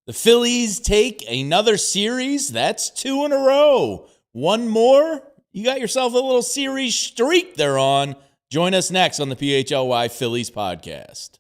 The Phillies take another series. That's 2 in a row. One more, you got yourself a little series streak they're on. Join us next on the PHLY Phillies podcast.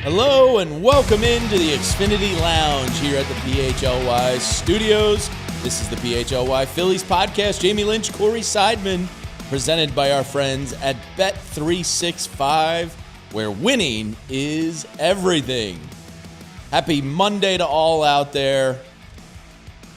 Hello and welcome into the Xfinity Lounge here at the PHLY Studios. This is the PHLY Phillies podcast. Jamie Lynch, Corey Seidman, presented by our friends at Bet365, where winning is everything. Happy Monday to all out there.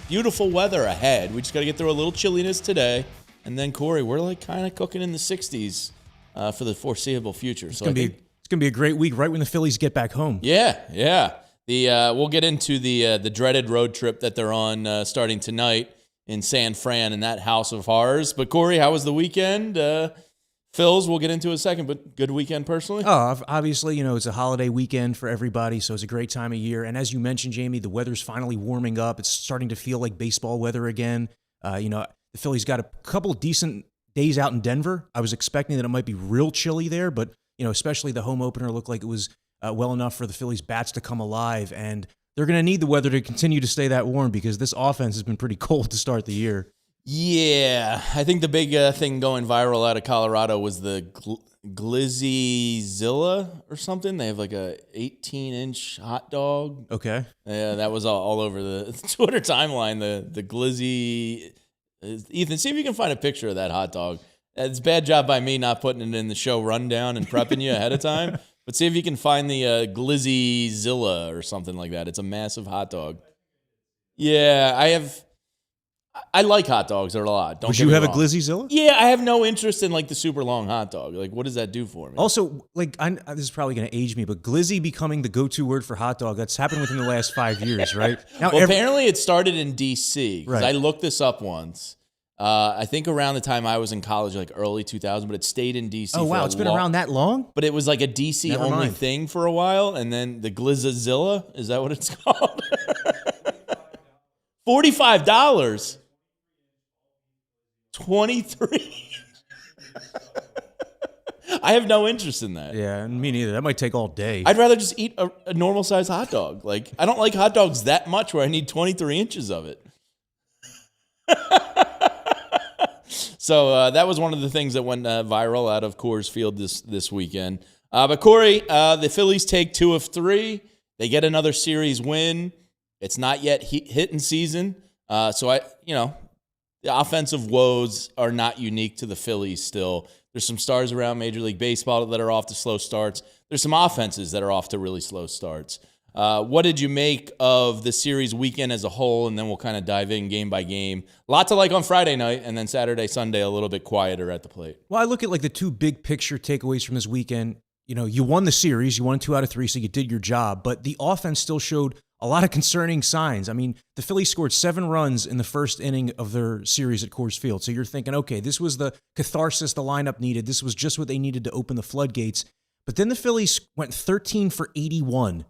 Beautiful weather ahead. We just got to get through a little chilliness today. And then, Corey, we're like kind of cooking in the 60s for the foreseeable future. It's going to be a great week right when the Phillies get back home. Yeah. We'll get into the dreaded road trip that they're on starting tonight in San Fran in that house of horrors. But, Corey, how was the weekend? Phils, we'll get into in a second, but good weekend personally? Oh, obviously, it's a holiday weekend for everybody, so it's a great time of year. And as you mentioned, Jamie, the weather's finally warming up. It's starting to feel like baseball weather again. The Phillies got a couple decent days out in Denver. I was expecting that it might be real chilly there, but especially the home opener looked like it was well enough for the Phillies bats to come alive. And they're going to need the weather to continue to stay that warm because this offense has been pretty cold to start the year. Yeah, I think the big thing going viral out of Colorado was the Glizzyzilla or something. They have like a 18-inch hot dog. Okay. Yeah, that was all over the Twitter timeline. The Glizzy. Ethan, see if you can find a picture of that hot dog. It's a bad job by me not putting it in the show rundown and prepping you ahead of time. But see if you can find the Glizzyzilla or something like that. It's a massive hot dog. Yeah, I like hot dogs. They're a lot. Would you have a Glizzyzilla? Yeah, I have no interest in like the super long hot dog. Like, what does that do for me? Also, this is probably going to age me, but Glizzy becoming the go-to word for hot dog, that's happened within the last 5 years, right? Now, apparently it started in D.C. Because I looked this up once. I think around the time I was in college, like early 2000, but it stayed in D.C. Oh, wow, it's been around that long? But it was like a D.C. only thing for a while, and then the Glizzyzilla, is that what it's called? $45. 23. I have no interest in that. Yeah, me neither. That might take all day. I'd rather just eat a normal size hot dog. Like, I don't like hot dogs that much where I need 23 inches of it. So that was one of the things that went viral out of Coors Field this weekend. But Corey, the Phillies take 2 of 3. They get another series win. It's not yet hitting season. The offensive woes are not unique to the Phillies still. There's some stars around Major League Baseball that are off to slow starts. There's some offenses that are off to really slow starts. What did you make of the series weekend as a whole? And then we'll kind of dive in game by game. Lot to like on Friday night, and then Saturday, Sunday, a little bit quieter at the plate. Well, I look at like the 2 big picture takeaways from this weekend. You won the series. You won 2 out of 3, so you did your job. But the offense still showed a lot of concerning signs. I mean, the Phillies scored 7 runs in the first inning of their series at Coors Field. So you're thinking, okay, this was the catharsis the lineup needed. This was just what they needed to open the floodgates. But then the Phillies went 13 for 81,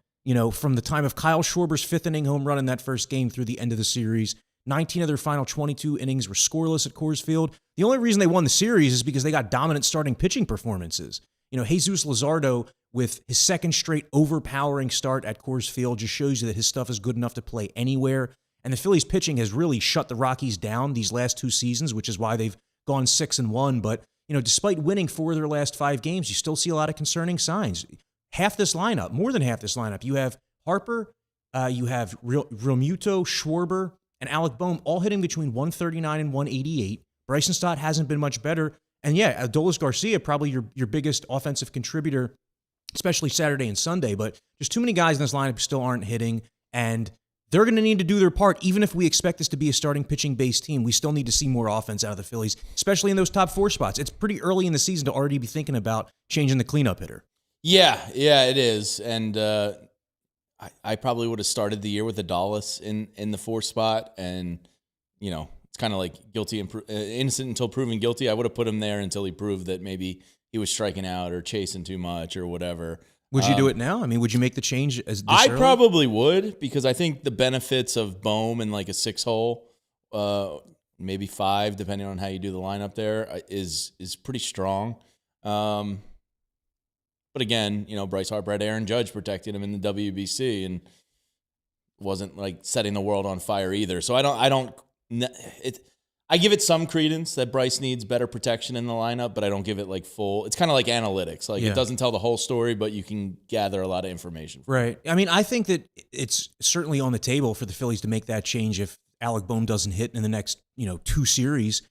from the time of Kyle Schwarber's 5th inning home run in that first game through the end of the series. 19 of their final 22 innings were scoreless at Coors Field. The only reason they won the series is because they got dominant starting pitching performances. Jesus Luzardo, with his second straight overpowering start at Coors Field, just shows you that his stuff is good enough to play anywhere. And the Phillies pitching has really shut the Rockies down these last 2 seasons, which is why they've gone 6-1. But, despite winning 4 of their last 5 games, you still see a lot of concerning signs. More than half this lineup, you have Harper, you have Realmuto, Schwarber, and Alec Boehm all hitting between 139 and 188. Bryson Stott hasn't been much better. And yeah, Adolis Garcia, probably your biggest offensive contributor, especially Saturday and Sunday. But there's too many guys in this lineup who still aren't hitting. And they're going to need to do their part. Even if we expect this to be a starting pitching-based team, we still need to see more offense out of the Phillies, especially in those top 4 spots. It's pretty early in the season to already be thinking about changing the cleanup hitter. Yeah, it is. And I probably would have started the year with Adalis in the 4th spot. And, it's kind of like innocent until proven guilty. I would have put him there until he proved that maybe he was striking out or chasing too much or whatever. Would you do it now? I mean, would you make the change as this I early? probably would, because I think the benefits of Bohm in like a 6-hole, maybe 5, depending on how you do the lineup there, is pretty strong. But again, Bryce Harper had Aaron Judge protecting him in the WBC and wasn't like setting the world on fire either. So I give it some credence that Bryce needs better protection in the lineup, but I don't give it like full. It's kind of like analytics. Like It doesn't tell the whole story, but you can gather a lot of information. Right. I mean, I think that it's certainly on the table for the Phillies to make that change if Alec Bohm doesn't hit in the next, 2 series.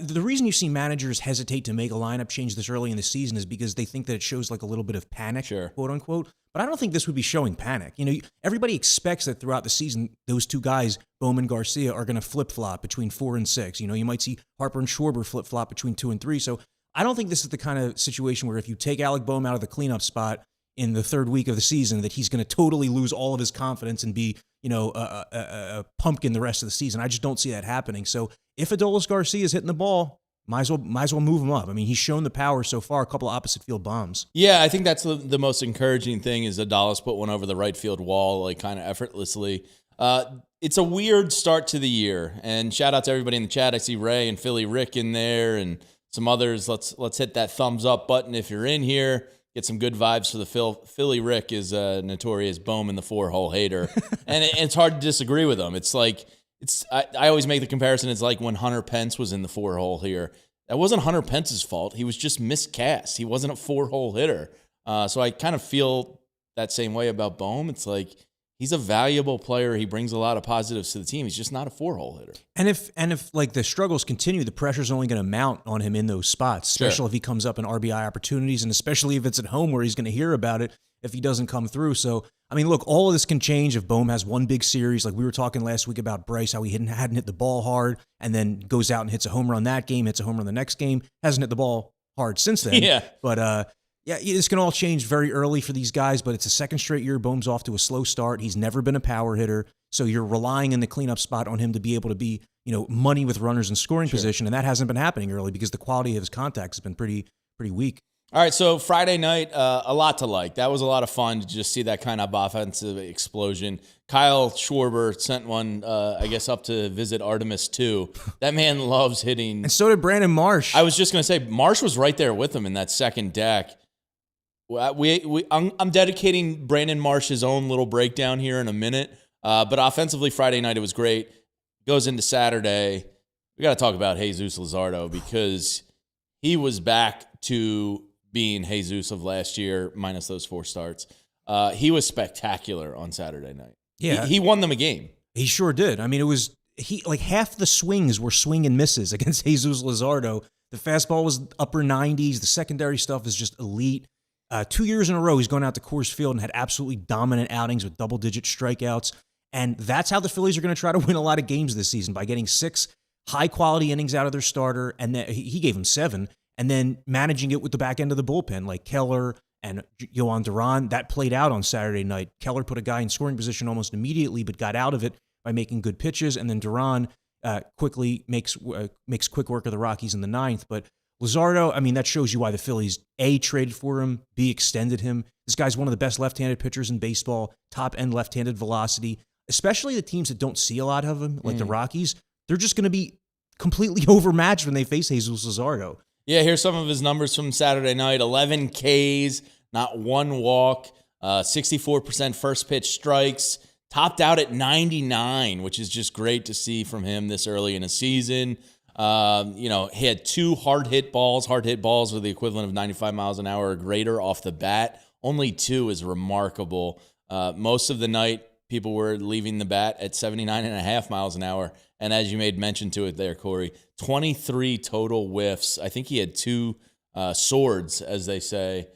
The reason you see managers hesitate to make a lineup change this early in the season is because they think that it shows like a little bit of panic, quote unquote. But I don't think this would be showing panic. Everybody expects that throughout the season, those 2 guys, Bohm and Garcia, are going to flip-flop between 4 and 6. You might see Harper and Schwarber flip-flop between 2 and 3. So I don't think this is the kind of situation where if you take Alec Bohm out of the cleanup spot in the 3rd week of the season, that he's going to totally lose all of his confidence and be, a pumpkin the rest of the season. I just don't see that happening. So if Adolis Garcia is hitting the ball, might as well move him up. I mean, he's shown the power so far, a couple of opposite field bombs. Yeah, I think that's the most encouraging thing is Adolis put one over the right field wall, like kind of effortlessly. It's a weird start to the year, and shout out to everybody in the chat. I see Ray and Philly Rick in there and some others. Let's hit that thumbs up button if you're in here. Get some good vibes for the Philly Rick is a notorious Bohm in the 4-hole hater. And it's hard to disagree with him. It's like, I always make the comparison. It's like when Hunter Pence was in the 4-hole here. That wasn't Hunter Pence's fault. He was just miscast. He wasn't a 4-hole hitter. So I kind of feel that same way about Bohm. It's like, he's a valuable player. He brings a lot of positives to the team. He's just not a 4-hole hitter. And if like the struggles continue, the pressure's only going to mount on him in those spots, especially if he comes up in RBI opportunities, and especially if it's at home where he's going to hear about it if he doesn't come through. So, I mean, look, all of this can change if Bohm has one big series. Like we were talking last week about Bryce, how he hadn't hit the ball hard and then goes out and hits a home run that game, hits a home run the next game, hasn't hit the ball hard since then. Yeah. But, this can all change very early for these guys, but it's a 2nd straight year. Bohm's off to a slow start. He's never been a power hitter, so you're relying in the cleanup spot on him to be able to be, money with runners in scoring position, and that hasn't been happening early because the quality of his contacts has been pretty weak. All right, so Friday night, a lot to like. That was a lot of fun to just see that kind of offensive explosion. Kyle Schwarber sent one, up to visit Artemis 2. That man loves hitting. And so did Brandon Marsh. I was just going to say, Marsh was right there with him in that second deck. I'm dedicating Brandon Marsh his own little breakdown here in a minute. But offensively, Friday night, it was great. Goes into Saturday. We got to talk about Jesus Luzardo because he was back to being Jesus of last year, minus those 4 starts. He was spectacular on Saturday night. Yeah. He won them a game. He sure did. I mean, half the swings were swing and misses against Jesus Luzardo. The fastball was upper 90s. The secondary stuff is just elite. 2 years in a row, he's gone out to Coors Field and had absolutely dominant outings with double-digit strikeouts. And that's how the Phillies are going to try to win a lot of games this season, by getting 6 high-quality innings out of their starter, and then he gave him 7, and then managing it with the back end of the bullpen, like Keller and Yohan Duran. That played out on Saturday night. Keller put a guy in scoring position almost immediately, but got out of it by making good pitches, and then Duran quickly makes quick work of the Rockies in the 9th. But Luzardo, I mean, that shows you why the Phillies, A, traded for him, B, extended him. This guy's one of the best left-handed pitchers in baseball, top-end left-handed velocity, especially the teams that don't see a lot of him, like the Rockies. They're just going to be completely overmatched when they face Jesus Luzardo. Yeah, here's some of his numbers from Saturday night. 11 Ks, not 1 walk, 64% first pitch strikes, topped out at 99, which is just great to see from him this early in a season. He had 2 hard hit balls. Hard hit balls are the equivalent of 95 miles an hour or greater off the bat. Only 2 is remarkable. Most of the night, people were leaving the bat at 79.5 miles an hour. And as you made mention to it there, Corey, 23 total whiffs. I think he had 2 swords, as they say.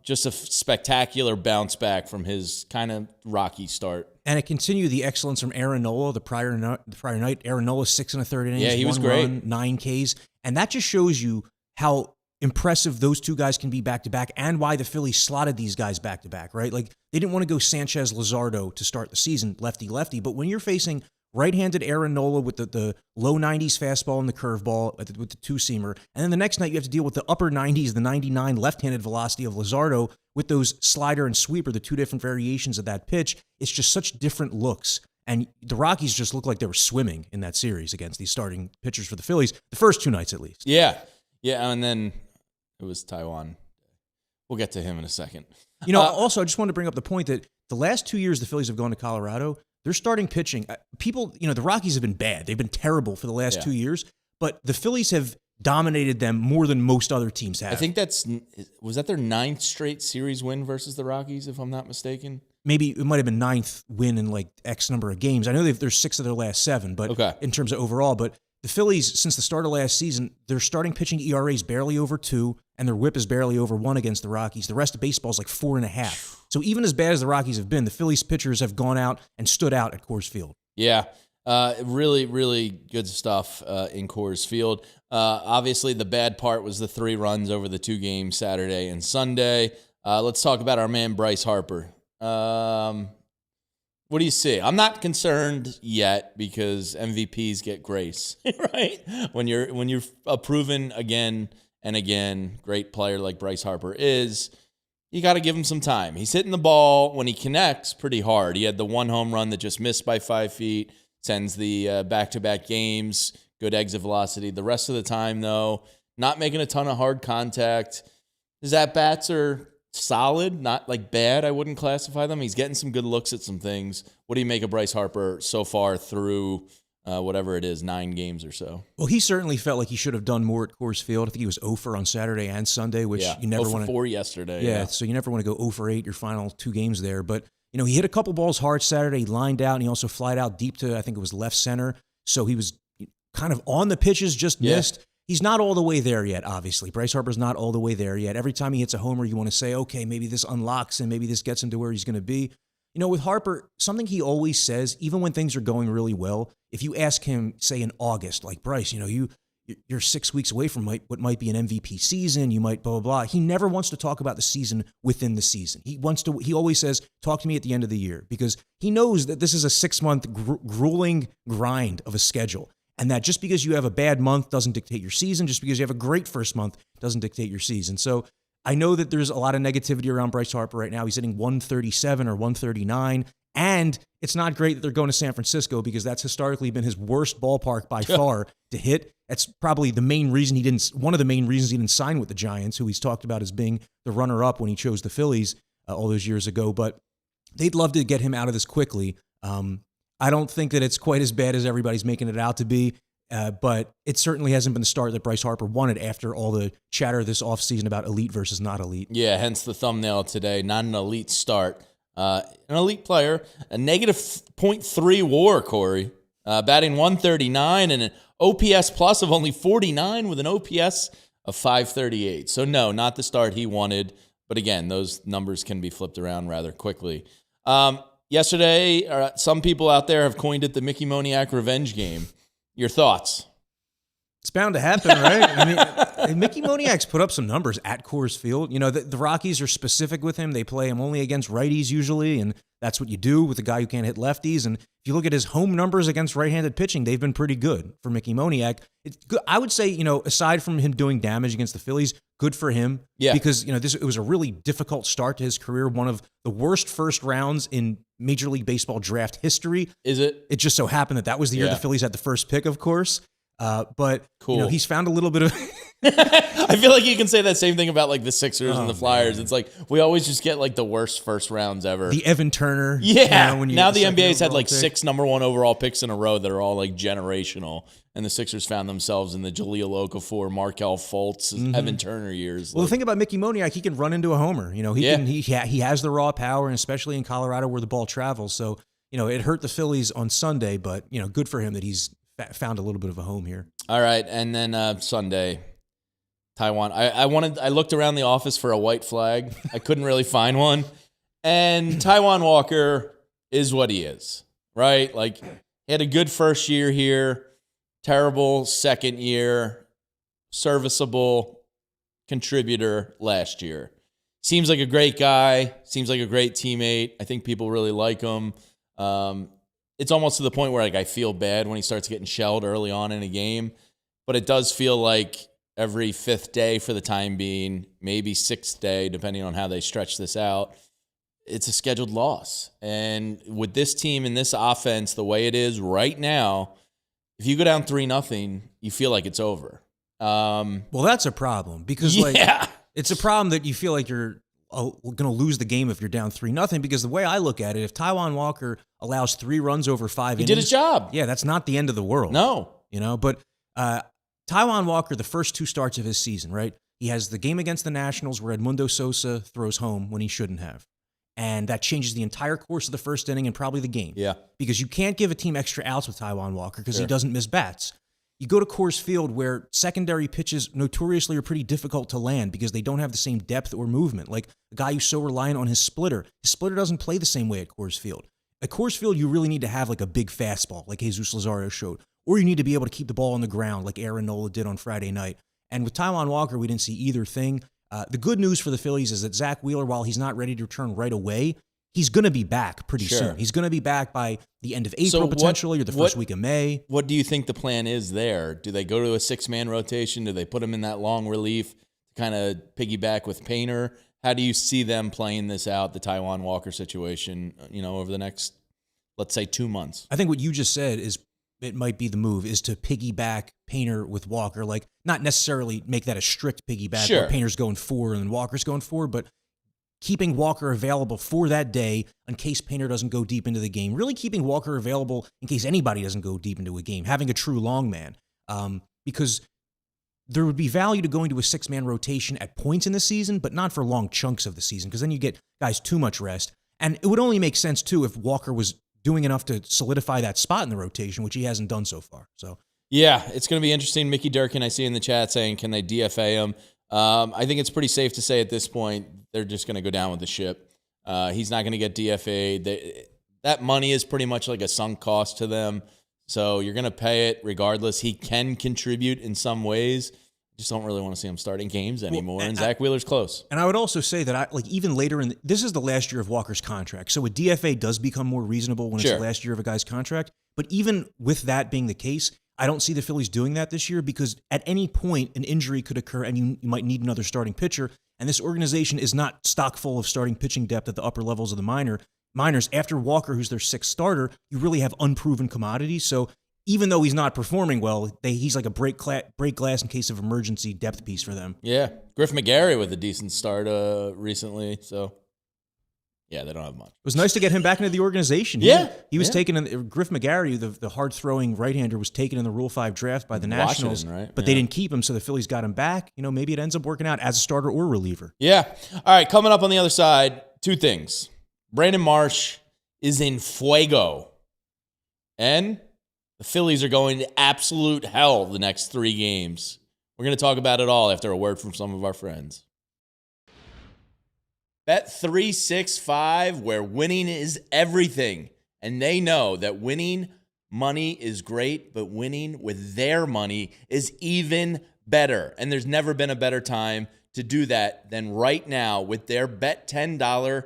Just a spectacular bounce back from his kind of rocky start. And it continued the excellence from Aaron Nola the prior night. Aaron Nola 6 1/3 innings. Yeah, he was great. Run, 9 Ks. And that just shows you how impressive those two guys can be back-to-back and why the Phillies slotted these guys back-to-back, right? Like, they didn't want to go Sanchez Luzardo to start the season, lefty-lefty. But when you're facing right-handed Aaron Nola with the low 90s fastball and the curveball with the two-seamer, and then the next night you have to deal with the upper 90s, the 99 left-handed velocity of Luzardo with those slider and sweeper, the two different variations of that pitch, it's just such different looks. And the Rockies just looked like they were swimming in that series against these starting pitchers for the Phillies, the first 2 nights at least. Yeah, and then it was Taiwan. We'll get to him in a second. Also, I just wanted to bring up the point that the last 2 years the Phillies have gone to Colorado, they're starting pitching. People, the Rockies have been bad. They've been terrible for the last 2 years, but the Phillies have dominated them more than most other teams have. I think was that their 9th straight series win versus the Rockies, if I'm not mistaken? Maybe it might have been 9th win in like X number of games. I know there's 6 of their last 7, but in terms of overall, but the Phillies, since the start of last season, their starting pitching ERA is barely over 2, and their WHIP is barely over 1 against the Rockies. The rest of baseball is like 4.5. So even as bad as the Rockies have been, the Phillies pitchers have gone out and stood out at Coors Field. Yeah, really, really good stuff in Coors Field. Obviously, the bad part was the 3 runs over the 2 games Saturday and Sunday. Let's talk about our man Bryce Harper. What do you see? I'm not concerned yet because MVPs get grace, right? When you're a proven again and again great player like Bryce Harper is, you got to give him some time. He's hitting the ball when he connects pretty hard. He had the 1 home run that just missed by 5 feet, sends the back-to-back games, good exit velocity. The rest of the time, though, not making a ton of hard contact. His at-bats are solid, not like bad. I wouldn't classify them. He's getting some good looks at some things. What do you make of Bryce Harper so far through whatever it is, 9 games or so? Well, he certainly felt like he should have done more at Coors Field. I think he was 0 for on Saturday and Sunday, which you never want to. 0 for 4 yesterday. Yeah, so you never want to go 0 for 8 your final 2 games there. But he hit a couple balls hard Saturday. He lined out, and he also flied out deep to, I think it was left center. So he was kind of on the pitches, just missed. He's not all the way there yet, obviously. Bryce Harper's not all the way there yet. Every time he hits a homer, you want to say, okay, maybe this unlocks him, maybe this gets him to where he's going to be. With Harper, something he always says, even when things are going really well, if you ask him, say in August, like, Bryce, you're 6 weeks away from what might be an MVP season, you might blah, blah, blah. He never wants to talk about the season within the season. He always says, talk to me at the end of the year, because he knows that this is a 6-month grueling grind of a schedule. And that just because you have a bad month doesn't dictate your season. Just because you have a great first month doesn't dictate your season. So I know that there's a lot of negativity around Bryce Harper right now. He's hitting 137 or 139. And it's not great that they're going to San Francisco because that's historically been his worst ballpark by far to hit. That's probably one of the main reasons he didn't sign with the Giants, who he's talked about as being the runner-up when he chose the Phillies all those years ago. But they'd love to get him out of this quickly. I don't think that it's quite as bad as everybody's making it out to be, but it certainly hasn't been the start that Bryce Harper wanted after all the chatter this offseason about elite versus not elite. Yeah, hence the thumbnail today, not an elite start. An elite player, a negative .3 WAR, Corey, batting 139 and an OPS plus of only 49 with an OPS of 538. So no, not the start he wanted, but again, those numbers can be flipped around rather quickly. Yesterday, some people out there have coined it the Mickey Moniak revenge game. Your thoughts? It's bound to happen, right? I mean, Mickey Moniak's put up some numbers at Coors Field. The Rockies are specific with him. They play him only against righties usually, and that's what you do with a guy who can't hit lefties. And if you look at his home numbers against right-handed pitching, they've been pretty good for Mickey Moniak. It's good. I would say, aside from him doing damage against the Phillies, good for him. Yeah. Because, it was a really difficult start to his career, one of the worst first rounds in Major League Baseball draft history. Is it? It just so happened that was the year the Phillies had the first pick, of course. But cool. He's found a little bit of. I feel like you can say that same thing about like the Sixers and the Flyers. Man. It's like we always just get like the worst first rounds ever. The Evan Turner. Yeah. Now the NBA's had like 6 number 1 overall picks in a row that are all like generational, and the Sixers found themselves in the Jahlil Okafor, Markelle Fultz, Evan Turner years. Well, the thing about Mickey Moniak, he can run into a homer. He has the raw power, and especially in Colorado where the ball travels. So it hurt the Phillies on Sunday, but good for him that he's found a little bit of a home here. All right, and then Sunday, Taijuan. I looked around the office for a white flag. I couldn't really find one. And Taijuan Walker is what he is, right? Like, he had a good first year here, terrible second year, serviceable contributor last year. Seems like a great guy, seems like a great teammate. I think people really like him. It's almost to the point where, like, I feel bad when he starts getting shelled early on in a game, but it does feel like every fifth day for the time being, maybe sixth day, depending on how they stretch this out, it's a scheduled loss. And with this team and this offense, the way it is right now, if you go down 3-0, you feel like it's over. Well, that's a problem because, it's a problem that you feel like you're going to lose the game if you're down 3-0. Because the way I look at it, if Taijuan Walker allows 3 runs over 5 innings, he did his job. Yeah, that's not the end of the world. No, but Taijuan Walker, the first 2 starts of his season, right? He has the game against the Nationals where Edmundo Sosa throws home when he shouldn't have. And that changes the entire course of the first inning and probably the game. Yeah. Because you can't give a team extra outs with Taijuan Walker because he doesn't miss bats. You go to Coors Field where secondary pitches notoriously are pretty difficult to land because they don't have the same depth or movement. Like a guy who's so reliant on his splitter doesn't play the same way at Coors Field. At Coors Field, you really need to have like a big fastball like Jesus Luzardo showed. Or you need to be able to keep the ball on the ground like Aaron Nola did on Friday night. And with Taijuan Walker, we didn't see either thing. The good news for the Phillies is that Zach Wheeler, while he's not ready to return right away, he's going to be back pretty soon. He's going to be back by the end of April potentially or the first week of May. What do you think the plan is there? Do they go to a 6-man rotation? Do they put him in that long relief to kind of piggyback with Painter? How do you see them playing this out, the Taijuan Walker situation, over the next, let's say, 2 months? I think what you just said is it might be the move is to piggyback Painter with Walker. Like, not necessarily make that a strict piggyback where Painter's going 4 and then Walker's going 4, but keeping Walker available for that day in case Painter doesn't go deep into the game. Really keeping Walker available in case anybody doesn't go deep into a game. Having a true long man. Because there would be value to going to a 6-man rotation at points in the season, but not for long chunks of the season because then you get guys too much rest. And it would only make sense, too, if Walker was doing enough to solidify that spot in the rotation, which he hasn't done so far. So, yeah, it's going to be interesting. Mickey Durkin, I see in the chat saying, can they DFA him? I think it's pretty safe to say at this point they're just going to go down with the ship. He's not going to get DFA'd. That money is pretty much like a sunk cost to them, so you're going to pay it regardless. He can contribute in some ways. Just don't really want to see him starting games anymore, and Zach Wheeler's close. And I would also say that even later this is the last year of Walker's contract, so a DFA does become more reasonable when it's the last year of a guy's contract. But even with that being the case, I don't see the Phillies doing that this year because at any point an injury could occur and you might need another starting pitcher. And this organization is not stock full of starting pitching depth at the upper levels of the minors. After Walker, who's their 6th starter, you really have unproven commodities. So even though he's not performing well, he's like a break glass in case of emergency depth piece for them. Yeah. Griff McGarry with a decent start recently. So, yeah, they don't have much. It was nice to get him back into the organization. He was taken in. Griff McGarry, the hard-throwing right-hander, was taken in the Rule 5 draft by the Nationals, right? But they didn't keep him, so the Phillies got him back. Maybe it ends up working out as a starter or reliever. Yeah. All right, coming up on the other side, 2 things. Brandon Marsh is in fuego. And the Phillies are going to absolute hell the next 3 games. We're going to talk about it all after a word from some of our friends. Bet365, where winning is everything. And they know that winning money is great, but winning with their money is even better. And there's never been a better time to do that than right now with their Bet $10,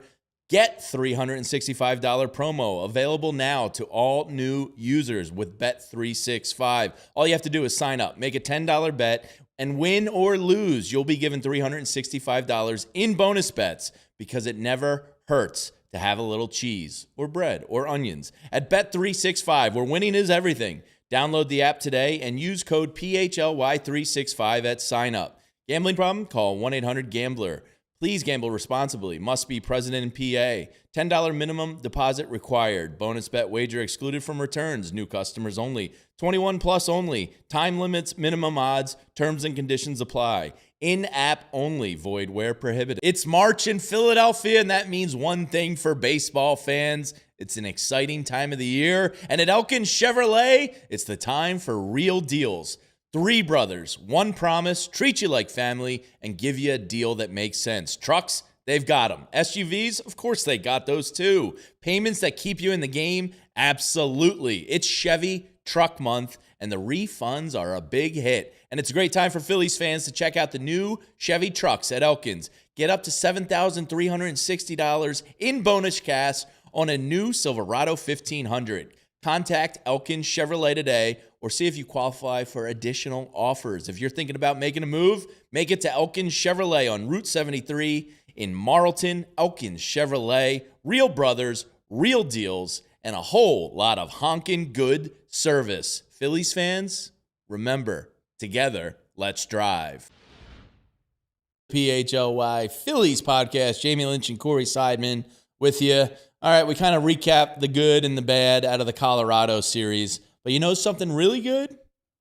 Get $365 promo available now to all new users with Bet365. All you have to do is sign up, make a $10 bet, and win or lose, you'll be given $365 in bonus bets because it never hurts to have a little cheese or bread or onions. At Bet365, where winning is everything. Download the app today and use code PHLY365 at sign up. Gambling problem? Call 1-800-GAMBLER. Please gamble responsibly. Must be present in PA. $10 minimum deposit required. Bonus bet wager excluded from returns. New customers only. 21 plus only. Time limits, minimum odds. Terms and conditions apply. In-app only. Void where prohibited. It's March in Philadelphia, and that means one thing for baseball fans. It's an exciting time of the year. And at Elkin Chevrolet, it's the time for real deals. Three brothers, one promise, treat you like family, and give you a deal that makes sense. Trucks, they've got them. SUVs, of course they got those too. Payments that keep you in the game, absolutely. It's Chevy Truck Month, and the refunds are a big hit. And it's a great time for Phillies fans to check out the new Chevy trucks at Elkins. Get up to $7,360 in bonus cash on a new Silverado 1500. Contact Elkins Chevrolet today or see if you qualify for additional offers. If you're thinking about making a move, make it to Elkins Chevrolet on Route 73 in Marlton. Elkins Chevrolet, real brothers, real deals, and a whole lot of honking good service. Phillies fans, remember, together, let's drive. PHLY Phillies podcast. Jamie Lynch and Corey Seidman with you. All right, we kind of recap the good and the bad out of the Colorado series. But you know something really good?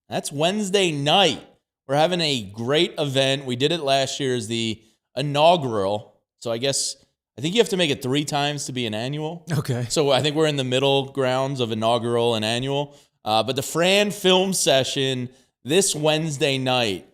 That's Wednesday night. We're having a great event. We did it last year as the inaugural. So I think you have to make it 3 times to be an annual. Okay. So I think we're in the middle grounds of inaugural and annual. But the Fran film session this Wednesday night,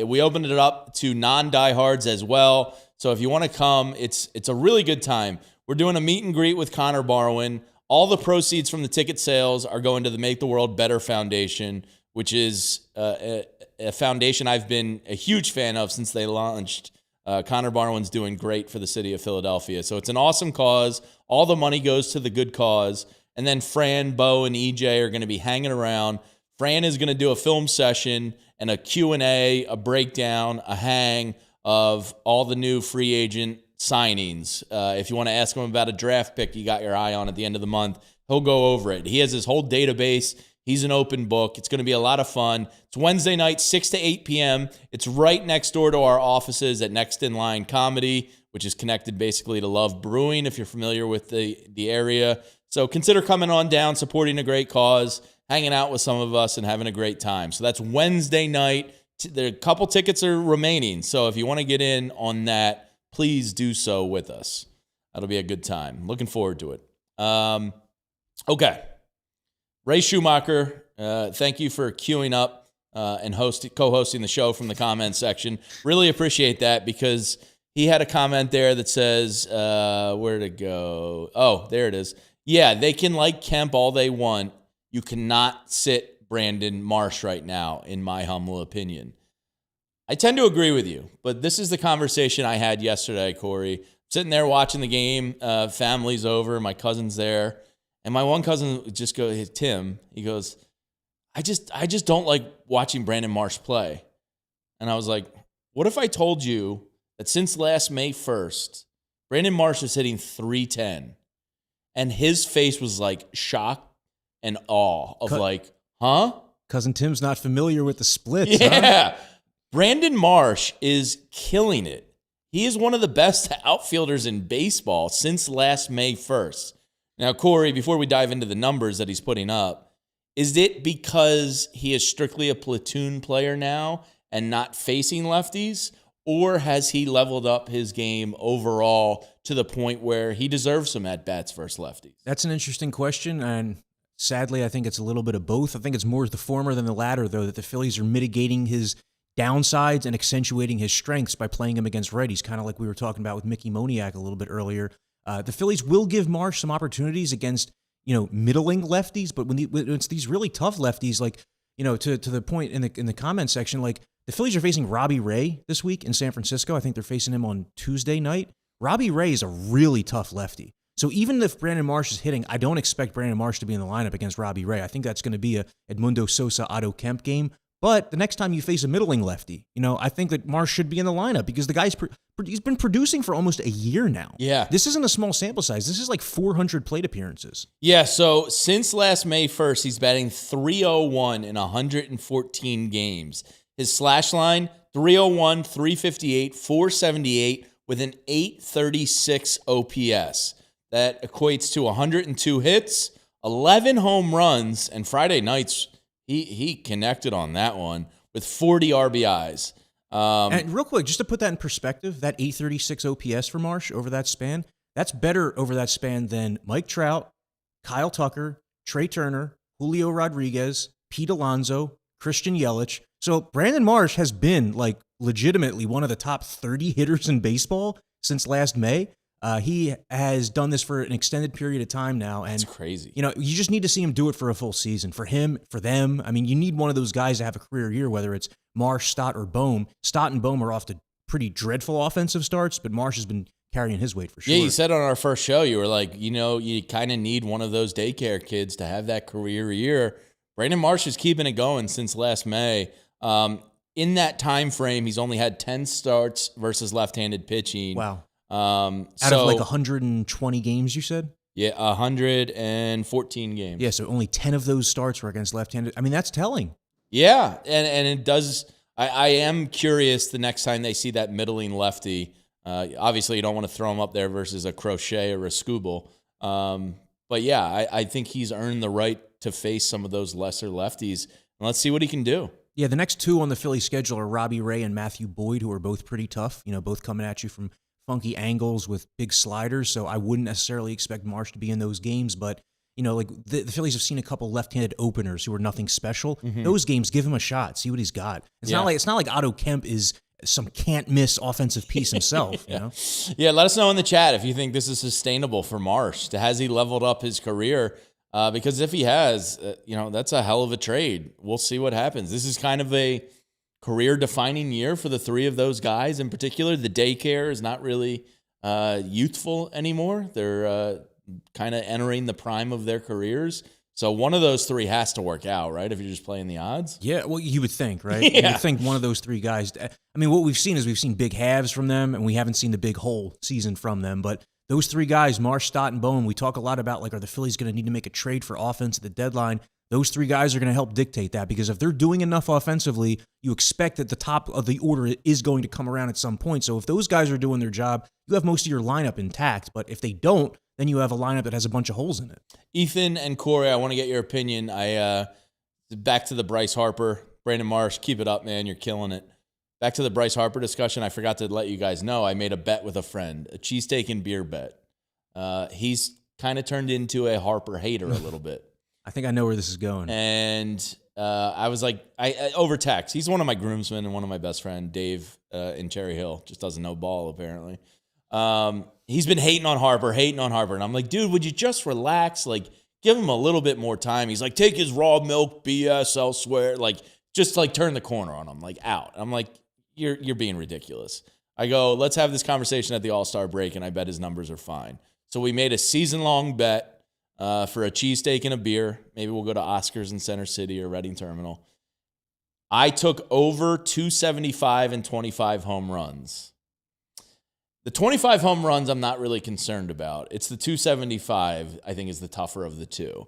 we opened it up to non-diehards as well. So if you want to come, it's a really good time. We're doing a meet and greet with Connor Barwin. All the proceeds from the ticket sales are going to the Make the World Better Foundation, which is a foundation I've been a huge fan of since they launched. Connor Barwin's doing great for the city of Philadelphia. So it's an awesome cause. All the money goes to the good cause. And then Fran, Bo, and EJ are going to be hanging around. Fran is going to do a film session and a Q&A, a breakdown, a hang of all the new free agent signings. If you want to ask him about a draft pick you got your eye on at the end of the month, he'll go over it. He has his whole database. He's an open book. It's going to be a lot of fun. It's Wednesday night, 6 to 8 p.m. It's right next door to our offices at Next in Line Comedy, which is connected basically to Love Brewing, if you're familiar with the area. So consider coming on down, supporting a great cause, hanging out with some of us, and having a great time. So that's Wednesday night. There are a couple tickets are remaining. So if you want to get in on that, please do so with us. That'll be a good time. Looking forward to it. Okay. Ray Schumacher, thank you for queuing up and co-hosting the show from the comments section. Really appreciate that because he had a comment there that says, where'd it go? Oh, there it is. Yeah, they can like Kemp all they want. You cannot sit Brandon Marsh right now, in my humble opinion. I tend to agree with you, but this is the conversation I had yesterday, Corey. Sitting there watching the game, family's over, my cousin's there, and my one cousin just goes, Tim, he goes, I just don't like watching Brandon Marsh play. And I was like, what if I told you that since last May 1st, Brandon Marsh is hitting .310, and his face was like shock and awe of like, huh? Cousin Tim's not familiar with the splits, yeah. Huh? Brandon Marsh is killing it. He is one of the best outfielders in baseball since last May 1st. Now, Corey, before we dive into the numbers that he's putting up, is it because he is strictly a platoon player now and not facing lefties? Or has he leveled up his game overall to the point where he deserves some at-bats versus lefties? That's an interesting question, and sadly, I think it's a little bit of both. I think it's more the former than the latter, though, that the Phillies are mitigating his downsides and accentuating his strengths by playing him against righties, kind of like we were talking about with Mickey Moniak a little bit earlier. The Phillies will give Marsh some opportunities against, middling lefties, but when it's these really tough lefties, like, to the point in the comment section, like the Phillies are facing Robbie Ray this week in San Francisco. I think they're facing him on Tuesday night. Robbie Ray is a really tough lefty. So even if Brandon Marsh is hitting, I don't expect Brandon Marsh to be in the lineup against Robbie Ray. I think that's going to be a Edmundo Sosa, Otto Kemp game. But the next time you face a middling lefty, I think that Marsh should be in the lineup because the guy's he's been producing for almost a year now. Yeah. This isn't a small sample size. This is like 400 plate appearances. Yeah, so since last May 1st, he's batting .301 in 114 games. His slash line, .301, .358, .478 with an .836 OPS. That equates to 102 hits, 11 home runs, and Friday nights, he connected on that one with 40 RBIs. And real quick, just to put that in perspective, that .836 OPS for Marsh over that span, that's better over that span than Mike Trout, Kyle Tucker, Trey Turner, Julio Rodriguez, Pete Alonso, Christian Yelich. So Brandon Marsh has been like legitimately one of the top 30 hitters in baseball since last May. He has done this for an extended period of time now. And it's crazy. You just need to see him do it for a full season. For him, for them. I mean, you need one of those guys to have a career year, whether it's Marsh, Stott, or Bohm. Stott and Bohm are off to pretty dreadful offensive starts, but Marsh has been carrying his weight for sure. Yeah, you said on our first show, you were like, you kind of need one of those daycare kids to have that career year. Brandon Marsh is keeping it going since last May. In that time frame, he's only had 10 starts versus left-handed pitching. Wow. Out of like 120 games, you said? Yeah, 114 games. Yeah, so only 10 of those starts were against left-handed. I mean, that's telling. Yeah, and it does. I am curious the next time they see that middling lefty. Obviously, you don't want to throw him up there versus a Crochet or a Skubal. But yeah, I think he's earned the right to face some of those lesser lefties. And let's see what he can do. Yeah, the next two on the Philly schedule are Robbie Ray and Matthew Boyd, who are both pretty tough. Both coming at you from funky angles with big sliders. So I wouldn't necessarily expect Marsh to be in those games. But, like the Phillies have seen a couple left-handed openers who are nothing special. Mm-hmm. Those games, give him a shot. See what he's got. It's not like Otto Kemp is some can't-miss offensive piece himself. Yeah, let us know in the chat if you think this is sustainable for Marsh. Has he leveled up his career? Because if he has, that's a hell of a trade. We'll see what happens. This is kind of a career-defining year for the three of those guys in particular. The daycare is not really youthful anymore. They're kind of entering the prime of their careers. So one of those three has to work out, right, if you're just playing the odds? Yeah, well, you would think, right? Yeah. You would think one of those three guys. I mean, what we've seen big halves from them, and we haven't seen the big whole season from them. But those three guys, Marsh, Stott, and Bowen, we talk a lot about, are the Phillies going to need to make a trade for offense at the deadline? Those three guys are going to help dictate that, because if they're doing enough offensively, you expect that the top of the order is going to come around at some point. So if those guys are doing their job, you have most of your lineup intact. But if they don't, then you have a lineup that has a bunch of holes in it. Ethan and Corey, I want to get your opinion. Back to the Bryce Harper, Brandon Marsh, keep it up, man. You're killing it. Back to the Bryce Harper discussion. I forgot to let you guys know I made a bet with a friend, a cheesesteak and beer bet. He's kind of turned into a Harper hater a little bit. I think I know where this is going. And I was like, I over text. He's one of my groomsmen and one of my best friend, Dave, in Cherry Hill. Just doesn't know ball, apparently. He's been hating on Harper. And I'm like, dude, would you just relax? Give him a little bit more time. He's like, take his raw milk BS elsewhere. Just turn the corner on him, out. I'm like, you're being ridiculous. I go, let's have this conversation at the All-Star break, and I bet his numbers are fine. So we made a season-long bet for a cheesesteak and a beer. Maybe we'll go to Oscars in Center City or Reading Terminal. I took over 275 and 25 home runs. The 25 home runs I'm not really concerned about. It's the 275 I think is the tougher of the two.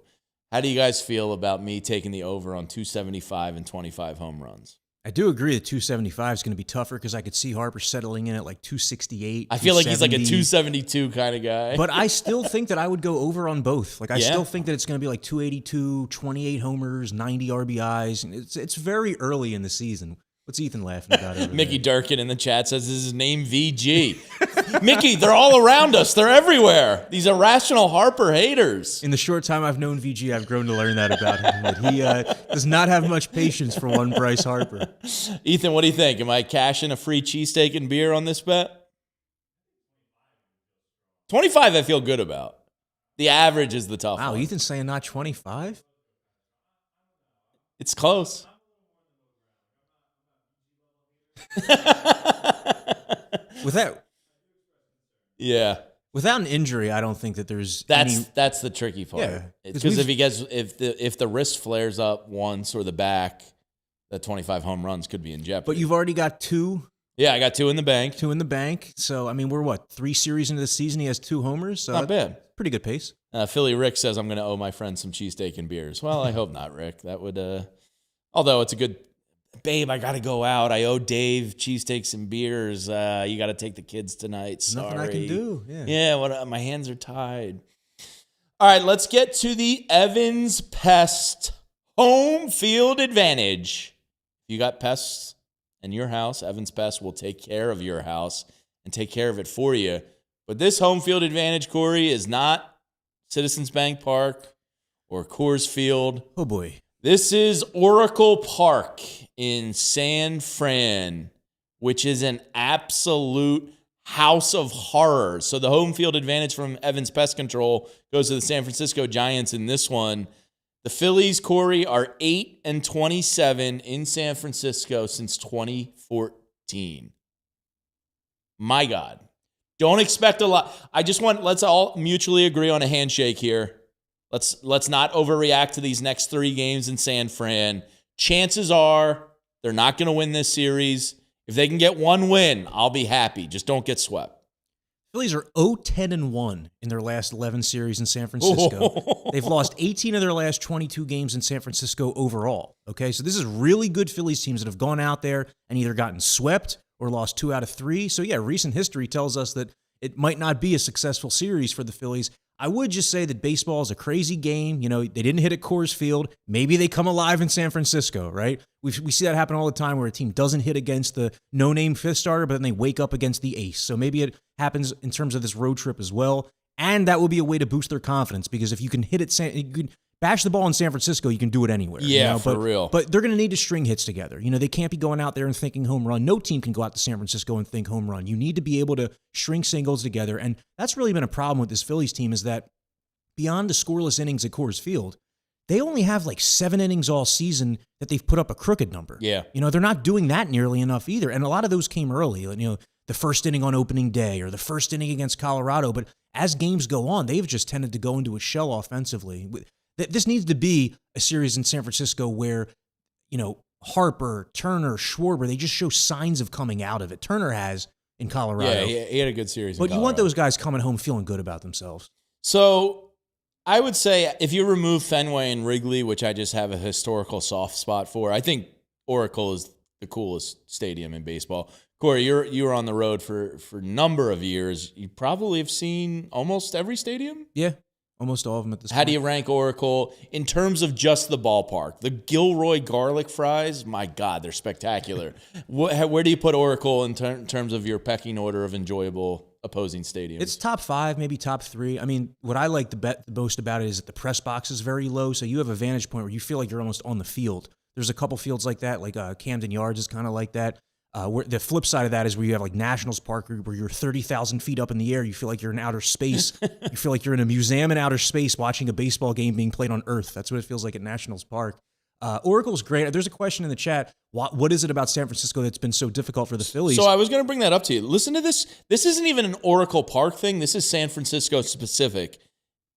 How do you guys feel about me taking the over on 275 and 25 home runs? I do agree that 275 is going to be tougher, because I could see Harper settling in at 268. I feel like he's like a 272 kind of guy. But I still think that I would go over on both. I still think that it's going to be 282, 28 homers, 90 RBIs. It's very early in the season. What's Ethan laughing about over Mickey there? Durkin in the chat says his name VG. Mickey, they're all around us. They're everywhere. These irrational Harper haters. In the short time I've known VG, I've grown to learn that about him. That he does not have much patience for one Bryce Harper. Ethan, what do you think? Am I cashing a free cheesesteak and beer on this bet? 25 I feel good about. The average is the tough one. Wow, Ethan's saying not 25? It's close. Without an injury, I don't think that there's that's the tricky part. Yeah, because if the wrist flares up once or the back, that 25 home runs could be in jeopardy. But you've already got two. Yeah, I got two in the bank. So, we're 3 series into the season. He has 2 homers. So not bad. Pretty good pace. Philly Rick says I'm going to owe my friend some cheesesteak and beers. Well, I hope not, Rick. That would, although it's a good, babe, I got to go out. I owe Dave cheesesteaks and beers. You got to take the kids tonight. Sorry. Nothing I can do. Yeah, my hands are tied. All right, let's get to the Evans Pest home field advantage. If you got pests in your house, Evans Pest will take care of your house and take care of it for you. But this home field advantage, Corey, is not Citizens Bank Park or Coors Field. Oh, boy. This is Oracle Park in San Fran, which is an absolute house of horrors. So the home field advantage from Evans Pest Control goes to the San Francisco Giants in this one. The Phillies, Corey, are 8-27 in San Francisco since 2014. My God. Don't expect a lot. Let's all mutually agree on a handshake here. Let's not overreact to these next 3 games in San Fran. Chances are they're not going to win this series. If they can get 1 win, I'll be happy. Just don't get swept. Phillies are 0-10-1 in their last 11 series in San Francisco. They've lost 18 of their last 22 games in San Francisco overall. Okay, so this is really good Phillies teams that have gone out there and either gotten swept or lost 2 out of 3. So yeah, recent history tells us that it might not be a successful series for the Phillies. I would just say that baseball is a crazy game. You know, they didn't hit at Coors Field. Maybe they come alive in San Francisco, right? We see that happen all the time where a team doesn't hit against the no-name fifth starter, but then they wake up against the ace. So maybe it happens in terms of this road trip as well. And that will be a way to boost their confidence because if you can you can bash the ball in San Francisco, you can do it anywhere. Yeah, for real. But they're going to need to string hits together. You know, they can't be going out there and thinking home run. No team can go out to San Francisco and think home run. You need to be able to string singles together. And that's really been a problem with this Phillies team is that beyond the scoreless innings at Coors Field, they only have like 7 innings all season that they've put up a crooked number. Yeah. You know, they're not doing that nearly enough either. And a lot of those came early. You know, the first inning on opening day or the first inning against Colorado. But as games go on, they've just tended to go into a shell offensively. This needs to be a series in San Francisco where, you know, Harper, Turner, Schwarber, they just show signs of coming out of it. Turner has in Colorado. Yeah, he had a good series. But you want those guys coming home feeling good about themselves. So I would say if you remove Fenway and Wrigley, which I just have a historical soft spot for, I think Oracle is the coolest stadium in baseball. Corey, you were on the road for a number of years. You probably have seen almost every stadium? Yeah, almost all of them at this point. How do you rank Oracle in terms of just the ballpark? The Gilroy garlic fries, my God, they're spectacular. Where do you put Oracle in terms of your pecking order of enjoyable opposing stadiums? It's top 5, maybe top 3. I mean, what I like the most about it is that the press box is very low, so you have a vantage point where you feel like you're almost on the field. There's a couple fields like that, like Camden Yards is kind of like that. Where the flip side of that is where you have like Nationals Park where you're 30,000 feet up in the air. You feel like you're in outer space. You feel like you're in a museum in outer space watching a baseball game being played on Earth. That's what it feels like at Nationals Park. Oracle's great. There's a question in the chat. What is it about San Francisco that's been so difficult for the Phillies? So I was going to bring that up to you. Listen to this. This isn't even an Oracle Park thing. This is San Francisco specific.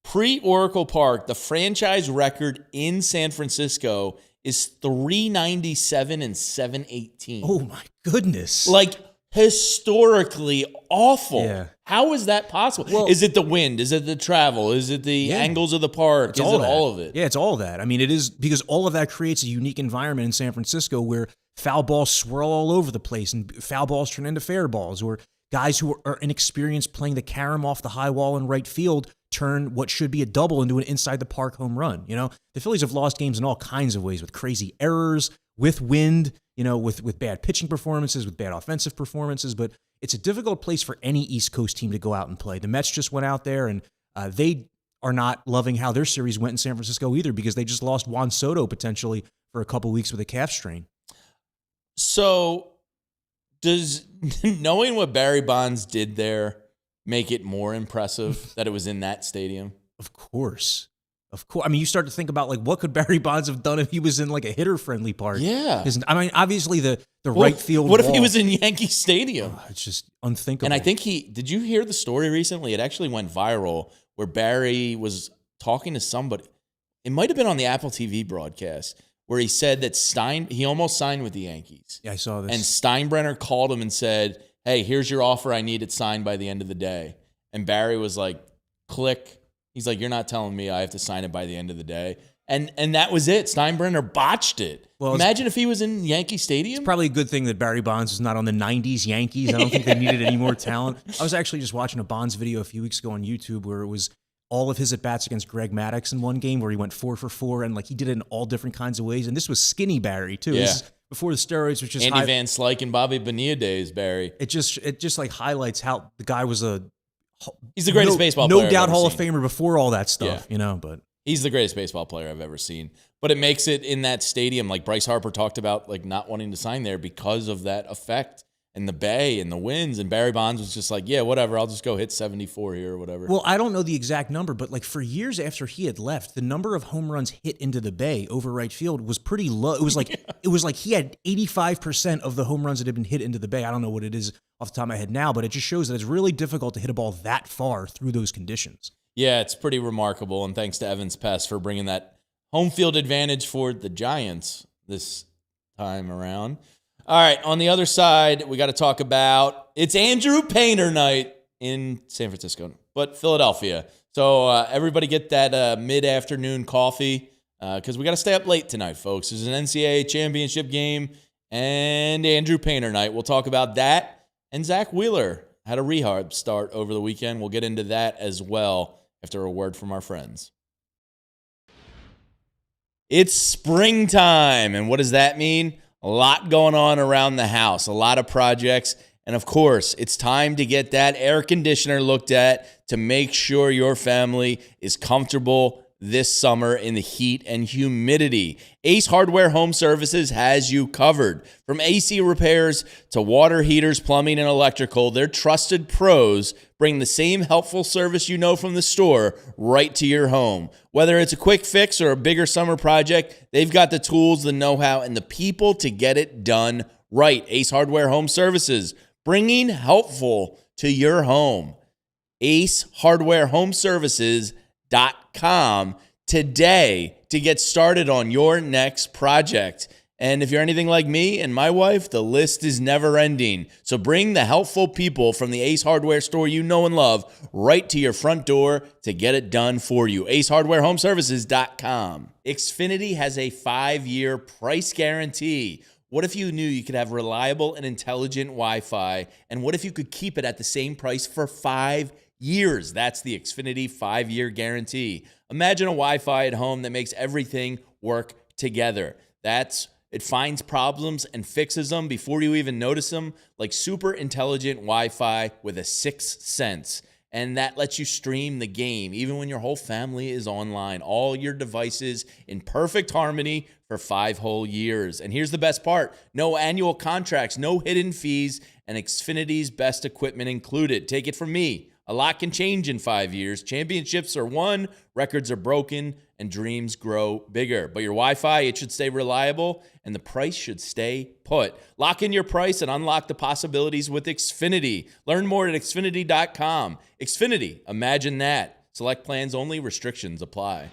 Pre-Oracle Park, the franchise record in San Francisco is 397 and 718. Oh my goodness. Like historically awful. Yeah. How is that possible? Well, is it the wind? Is it the travel? Is it the angles of the park? Is it all of it? Yeah, it's all of that. I mean, it is because all of that creates a unique environment in San Francisco where foul balls swirl all over the place and foul balls turn into fair balls, or guys who are inexperienced playing the carom off the high wall in right field turn what should be a double into an inside the park home run. You know, the Phillies have lost games in all kinds of ways with crazy errors, with wind, you know, with bad pitching performances, with bad offensive performances, but it's a difficult place for any East Coast team to go out and play. The Mets just went out there and they are not loving how their series went in San Francisco either because they just lost Juan Soto potentially for a couple weeks with a calf strain. So does knowing what Barry Bonds did there make it more impressive that it was in that stadium? Of course. I mean, you start to think about like what could Barry Bonds have done if he was in like a hitter-friendly park? Yeah. I mean, obviously the right field. What if he was in Yankee Stadium? It's just unthinkable. And I think did you hear the story recently? It actually went viral where Barry was talking to somebody. It might have been on the Apple TV broadcast where he said that he almost signed with the Yankees. Yeah, I saw this. And Steinbrenner called him and said, "Hey, here's your offer. I need it signed by the end of the day." And Barry was like, click. He's like, "You're not telling me I have to sign it by the end of the day." And that was it. Steinbrenner botched it. Well, imagine if he was in Yankee Stadium. It's probably a good thing that Barry Bonds is not on the 90s Yankees. I don't think they needed any more talent. I was actually just watching a Bonds video a few weeks ago on YouTube where it was all of his at-bats against Greg Maddux in one game where he went 4 for 4 and like he did it in all different kinds of ways. And this was skinny Barry too. Yeah. This is before the steroids, which is Andy Van Slyke and Bobby Bonilla days, Barry. It just like highlights how the guy was he's the greatest baseball player. No doubt Hall of Famer before all that stuff, you know, but He's the greatest baseball player I've ever seen. But it makes it in that stadium, like Bryce Harper talked about, like not wanting to sign there because of that effect and the bay and the winds. And Barry Bonds was just like, yeah, whatever, I'll just go hit 74 here or whatever. Well, I don't know the exact number, but like for years after he had left, the number of home runs hit into the bay over right field was pretty low. It was like it was like he had 85% of the home runs that had been hit into the bay. I don't know what it is off the top of my head now, but it just shows that it's really difficult to hit a ball that far through those conditions. Yeah, it's pretty remarkable. And thanks to Evans Pest for bringing that home field advantage for the Giants this time around. All right, on the other side, we got to talk about it's Andrew Painter night in San Francisco, but Philadelphia. So everybody get that mid-afternoon coffee because we got to stay up late tonight, folks. There's an NCAA championship game and Andrew Painter night. We'll talk about that. And Zach Wheeler had a rehab start over the weekend. We'll get into that as well after a word from our friends. It's springtime, and what does that mean? A lot going on around the house, a lot of projects, and of course, it's time to get that air conditioner looked at to make sure your family is comfortable this summer in the heat and humidity. Ace Hardware Home Services has you covered. From AC repairs to water heaters, plumbing, and electrical, their trusted pros bring the same helpful service you know from the store right to your home. Whether it's a quick fix or a bigger summer project, they've got the tools, the know-how, and the people to get it done right. Ace Hardware Home Services, bringing helpful to your home. AceHardwareHomeservices.com today to get started on your next project. And if you're anything like me and my wife, the list is never ending. So bring the helpful people from the Ace Hardware store you know and love right to your front door to get it done for you. AceHardwareHomeservices.com. Xfinity has a 5-year price guarantee. What if you knew you could have reliable and intelligent Wi-Fi? And what if you could keep it at the same price for 5 years? That's the Xfinity 5-year guarantee. Imagine a Wi-Fi at home that makes everything work together. It finds problems and fixes them before you even notice them, like super intelligent Wi-Fi with a 6th sense. And that lets you stream the game, even when your whole family is online. All your devices in perfect harmony for 5 whole years. And here's the best part. No annual contracts, no hidden fees, and Xfinity's best equipment included. Take it from me. A lot can change in 5 years. Championships are won, records are broken, and dreams grow bigger. But your Wi-Fi, it should stay reliable, and the price should stay put. Lock in your price and unlock the possibilities with Xfinity. Learn more at Xfinity.com. Xfinity, imagine that. Select plans only, restrictions apply.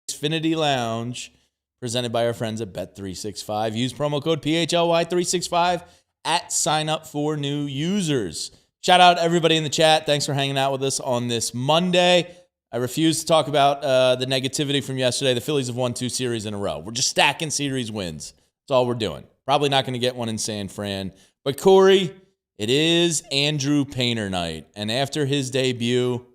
Xfinity Lounge, presented by our friends at Bet365. Use promo code PHLY365 at sign up for new users. Shout out everybody in the chat. Thanks for hanging out with us on this Monday. I refuse to talk about the negativity from yesterday. The Phillies have won 2 series in a row. We're just stacking series wins. That's all we're doing. Probably not going to get one in San Fran. But Corey, it is Andrew Painter night. And after his debut,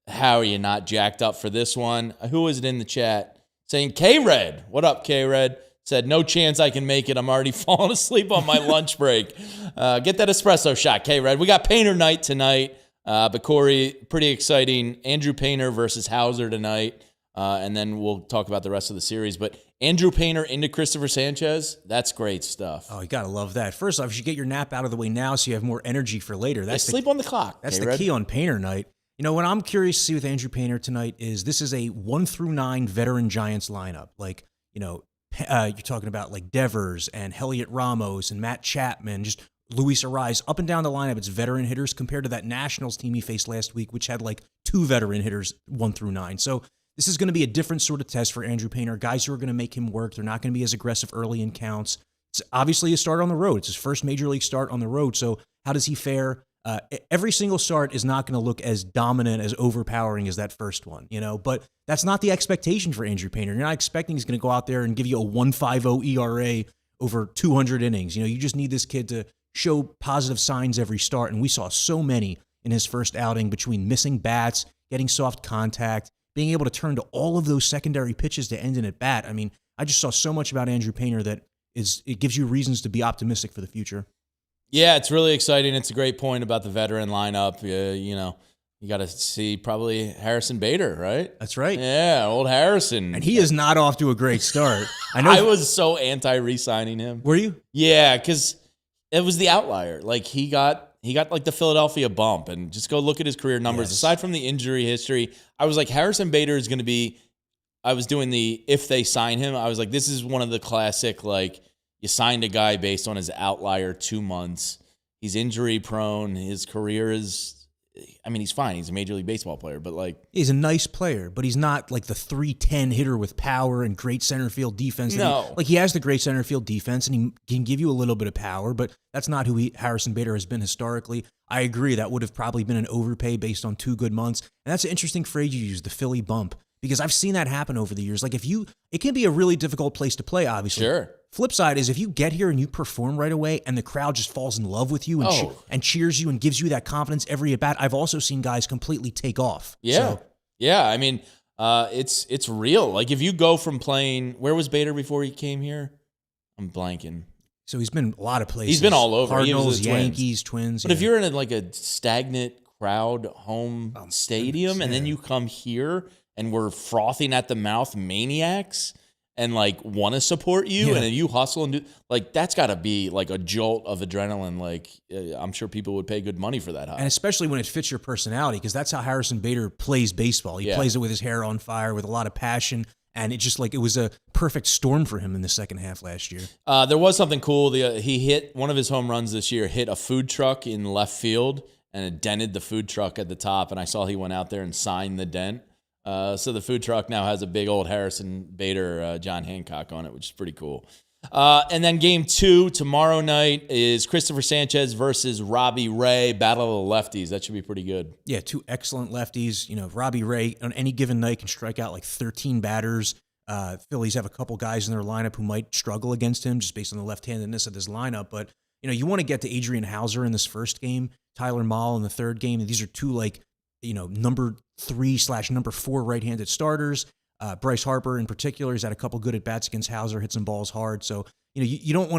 how are you not jacked up for this one? Who was it in the chat? Saying K-Red. What up, K-Red? Said, no chance I can make it. I'm already falling asleep on my lunch break. Get that espresso shot, K-Red. We got Painter night tonight. But Corey, pretty exciting. Andrew Painter versus Hauser tonight. And then we'll talk about the rest of the series. But Andrew Painter into Christopher Sanchez, that's great stuff. Oh, you got to love that. First off, you should get your nap out of the way now so you have more energy for later. That's sleep on the clock. That's K-Red. the key on Painter night. You know, what I'm curious to see with Andrew Painter tonight is this is a 1 through 9 veteran Giants lineup. Like, you know, you're talking about like Devers and Heliot Ramos and Matt Chapman, just Luis Ariz, up and down the lineup. It's veteran hitters compared to that Nationals team he faced last week, which had like 2 veteran hitters 1 through 9. So this is going to be a different sort of test for Andrew Painter. Guys who are going to make him work. They're not going to be as aggressive early in counts. It's obviously a start on the road. It's his first major league start on the road. So how does he fare? Every single start is not going to look as dominant, as overpowering as that first one, you know, but that's not the expectation for Andrew Painter. You're not expecting he's going to go out there and give you a 1.50 ERA over 200 innings. You know, you just need this kid to show positive signs every start. And we saw so many in his first outing between missing bats, getting soft contact, being able to turn to all of those secondary pitches to end an at bat. I mean, I just saw so much about Andrew Painter that it gives you reasons to be optimistic for the future. Yeah, it's really exciting. It's a great point about the veteran lineup. You know, You got to see probably Harrison Bader, right? That's right. Yeah, old Harrison. And he is not off to a great start. I know. I was so anti-re-signing him. Were you? Yeah, because it was the outlier. Like he got like the Philadelphia bump, and just go look at his career numbers. Yes. Aside from the injury history, I was like, Harrison Bader is going to be. I was doing the if they sign him. I was like, this is one of the classic like you signed a guy based on his outlier 2 months. He's injury prone. His career is. I mean, he's fine. He's a Major League Baseball player, but like... He's a nice player, but he's not like the 310 hitter with power and great center field defense. No. He has the great center field defense, and he can give you a little bit of power, but that's not who Harrison Bader has been historically. I agree. That would have probably been an overpay based on 2 good months. And that's an interesting phrase you use, the Philly bump, because I've seen that happen over the years. Like it can be a really difficult place to play, obviously. Sure. Flip side is if you get here and you perform right away and the crowd just falls in love with you and cheers you and gives you that confidence every at bat, I've also seen guys completely take off. Yeah. So, yeah. I mean, it's real. Like if you go from playing, where was Bader before he came here? I'm blanking. So he's been a lot of places. He's been all over. Cardinals, Yankees, Twins. But if you're in a stagnant crowd home stadium and then you come here and we're frothing at the mouth maniacs and like want to support you and then you hustle and do like that's got to be like a jolt of adrenaline. Like I'm sure people would pay good money for that high. And especially when it fits your personality, because that's how Harrison Bader plays baseball. He plays it with his hair on fire, with a lot of passion. And it just like it was a perfect storm for him in the second half last year. There was something cool. He hit one of his home runs this year, hit a food truck in left field, and it dented the food truck at the top. And I saw he went out there and signed the dent. So the food truck now has a big old Harrison Bader, John Hancock on it, which is pretty cool. And then game 2 tomorrow night is Christopher Sanchez versus Robbie Ray, battle of the lefties. That should be pretty good. Yeah, 2 excellent lefties. You know, Robbie Ray on any given night can strike out like 13 batters. Phillies have a couple guys in their lineup who might struggle against him just based on the left-handedness of this lineup. But, you know, you want to get to Adrian Hauser in this first game, Tyler Mahle in the third game. These are 2 like, you know, number 3/number 4 right-handed starters. Bryce Harper in particular has had a couple good at bats against Hauser, hit some balls hard. So you know you don't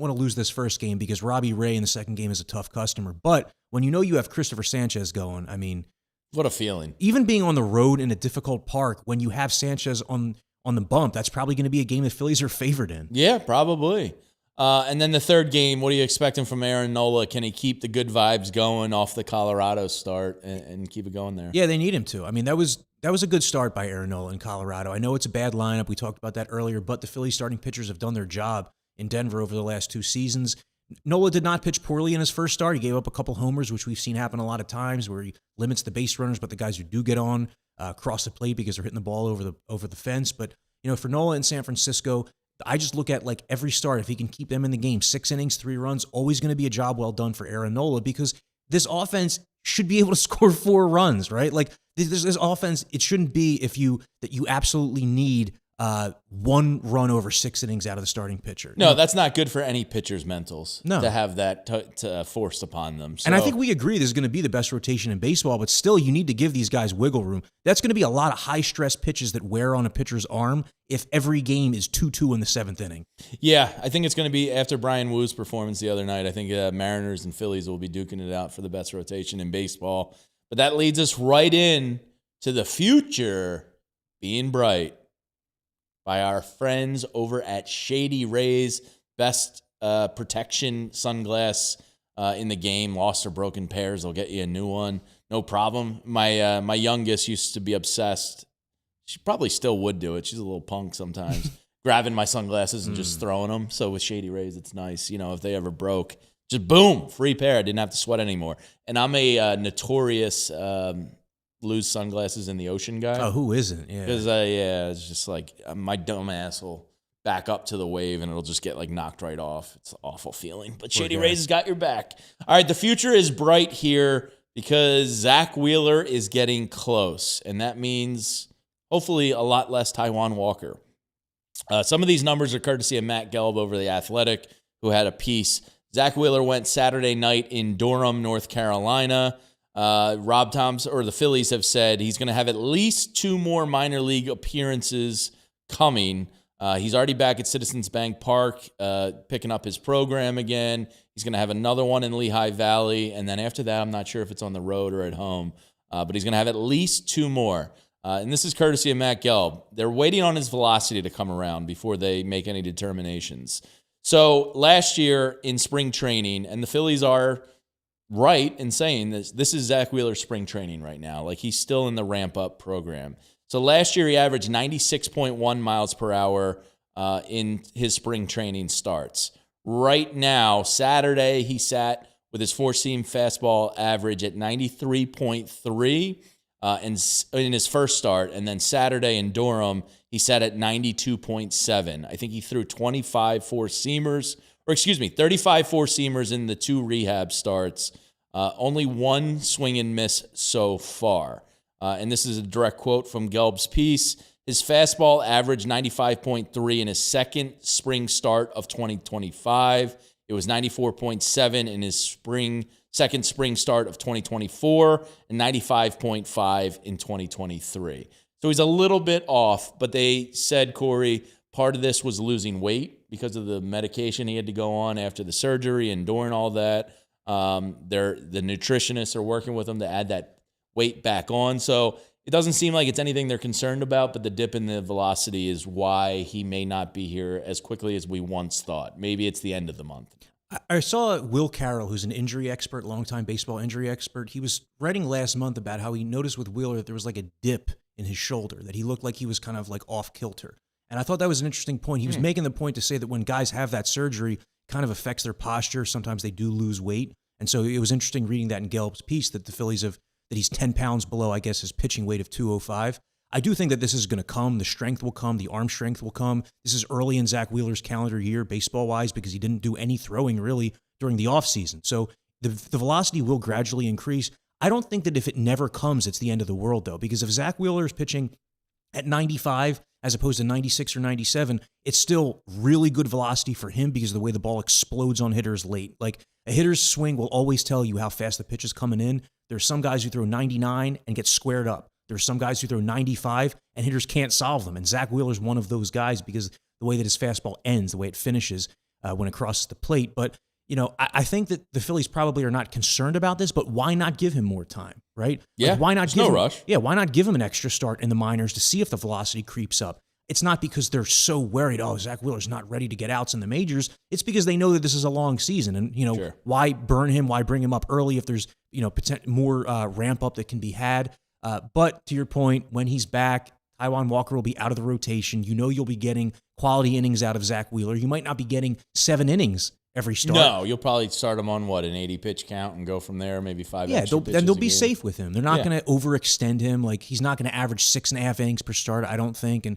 want to lose this first game because Robbie Ray in the second game is a tough customer. But when you know you have Christopher Sanchez going, I mean, what a feeling! Even being on the road in a difficult park when you have Sanchez on the bump, that's probably going to be a game the Phillies are favored in. Yeah, probably. And then the third game, what are you expecting from Aaron Nola? Can he keep the good vibes going off the Colorado start and keep it going there? Yeah, they need him to. I mean, that was a good start by Aaron Nola in Colorado. I know it's a bad lineup. We talked about that earlier, but the Phillies starting pitchers have done their job in Denver over the last 2 seasons. Nola did not pitch poorly in his first start. He gave up a couple homers, which we've seen happen a lot of times, where he limits the base runners, but the guys who do get on cross the plate because they're hitting the ball over the fence. But you know, for Nola in San Francisco, I just look at like every start. If he can keep them in the game, 6 innings, 3 runs, always going to be a job well done for Aaron Nola because this offense should be able to score 4 runs, right? Like this offense, it shouldn't be that you absolutely need 1 run over 6 innings out of the starting pitcher. No, that's not good for any pitcher's mentals to have that forced upon them. So. And I think we agree this is going to be the best rotation in baseball, but still you need to give these guys wiggle room. That's going to be a lot of high-stress pitches that wear on a pitcher's arm if every game is 2-2 in the 7th inning. Yeah, I think it's going to be after Brian Woo's performance the other night. I think Mariners and Phillies will be duking it out for the best rotation in baseball. But that leads us right in to the future being bright by our friends over at Shady Rays, best protection sunglass in the game. Lost or broken pairs, they'll get you a new one, no problem. My youngest used to be obsessed. She probably still would do it. She's a little punk sometimes, grabbing my sunglasses and just throwing them. So with Shady Rays, it's nice. You know, if they ever broke, just boom, free pair. I didn't have to sweat anymore. And I'm a notorious lose sunglasses in the ocean guy. Oh, who isn't? Yeah. Because, it's just like my dumb ass will back up to the wave and it'll just get like knocked right off. It's an awful feeling. But Shady Rays has got your back. All right, the future is bright here because Zach Wheeler is getting close. And that means hopefully a lot less Taijuan Walker. Some of these numbers are courtesy of Matt Gelb over The Athletic, who had a piece. Zach Wheeler went Saturday night in Durham, North Carolina. Rob Thompson or the Phillies have said he's going to have at least 2 more minor league appearances coming. He's already back at Citizens Bank Park, picking up his program again. He's going to have another one in Lehigh Valley. And then after that, I'm not sure if it's on the road or at home. but he's going to have at least 2 more. And this is courtesy of Matt Gelb. They're waiting on his velocity to come around before they make any determinations. So last year in spring training, and the Phillies are right in saying this is Zach Wheeler's spring training right now. Like, he's still in the ramp-up program. So last year he averaged 96.1 miles per hour in his spring training starts. Right now, Saturday, he sat with his four-seam fastball average at 93.3 in his first start. And then Saturday in Durham, he sat at 92.7. I think he threw 35 four-seamers, 35 four-seamers in the 2 rehab starts. Only 1 swing and miss so far. And this is a direct quote from Gelb's piece. His fastball averaged 95.3 in his second spring start of 2025. It was 94.7 in his second spring start of 2024 and 95.5 in 2023. So he's a little bit off, but they said, Corey, part of this was losing weight because of the medication he had to go on after the surgery and during all that. The nutritionists are working with him to add that weight back on. So it doesn't seem like it's anything they're concerned about, but the dip in the velocity is why he may not be here as quickly as we once thought. Maybe it's the end of the month. I saw Will Carroll, who's an injury expert, longtime baseball injury expert. He was writing last month about how he noticed with Wheeler that there was like a dip in his shoulder, that he looked like he was kind of like off kilter. And I thought that was an interesting point. He was making the point to say that when guys have that surgery, it kind of affects their posture. Sometimes they do lose weight. And so it was interesting reading that in Gelb's piece that the Phillies that he's 10 pounds below, I guess, his pitching weight of 205. I do think that this is going to come. The strength will come. The arm strength will come. This is early in Zach Wheeler's calendar year, baseball-wise, because he didn't do any throwing, really, during the offseason. So the velocity will gradually increase. I don't think that if it never comes, it's the end of the world, though, because if Zach Wheeler is pitching at 95 as opposed to 96 or 97, it's still really good velocity for him because of the way the ball explodes on hitters late. Like, a hitter's swing will always tell you how fast the pitch is coming in. There's some guys who throw 99 and get squared up. There's some guys who throw 95 and hitters can't solve them. And Zach Wheeler's one of those guys because the way that his fastball ends, the way it finishes when it crosses the plate. But, I think that the Phillies probably are not concerned about this, but why not give him more time, right? Yeah, like, why not there's no rush. Yeah, why not give him an extra start in the minors to see if the velocity creeps up? It's not because they're so worried, Zach Wheeler's not ready to get outs in the majors. It's because they know that this is a long season. And, Sure. Why burn him? Why bring him up early if there's, more ramp up that can be had? But to your point, when he's back, Taijuan Walker will be out of the rotation. You'll be getting quality innings out of Zach Wheeler. You might not be getting 7 innings every start. No, you'll probably start him on an 80-pitch count and go from there, maybe 5 extra pitches. And they'll be safe with him. They're not going to overextend him. Like, he's not going to average 6.5 innings per start, I don't think. And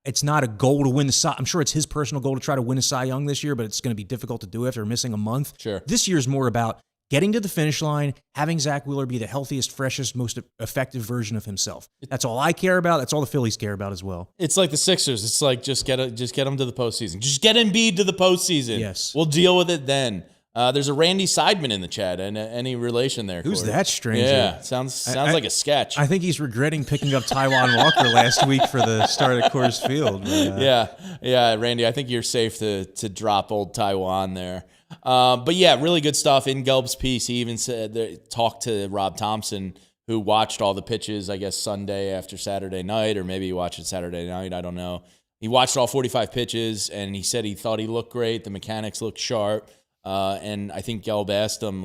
it's not a goal to win the Cy. I'm sure it's his personal goal to try to win a Cy Young this year, but it's going to be difficult to do after missing a month. Sure. This year's more about getting to the finish line, having Zach Wheeler be the healthiest, freshest, most effective version of himself. That's all I care about. That's all the Phillies care about as well. It's like the Sixers. It's like just get them to the postseason. Just get Embiid to the postseason. Yes. We'll deal with it then. There's a Randy Seidman in the chat. And any relation there? Who's Corey? that stranger? Yeah, sounds like a sketch. I think he's regretting picking up Taijuan Walker last week for the start at Coors Field. But, yeah, Randy. I think you're safe to drop old Taijuan there. But yeah, really good stuff in Gelb's piece. He even talked to Rob Thompson, who watched all the pitches, I guess, Sunday after Saturday night, or maybe he watched it Saturday night. I don't know. He watched all 45 pitches, and he said he thought he looked great. The mechanics looked sharp. And I think Gelb asked him,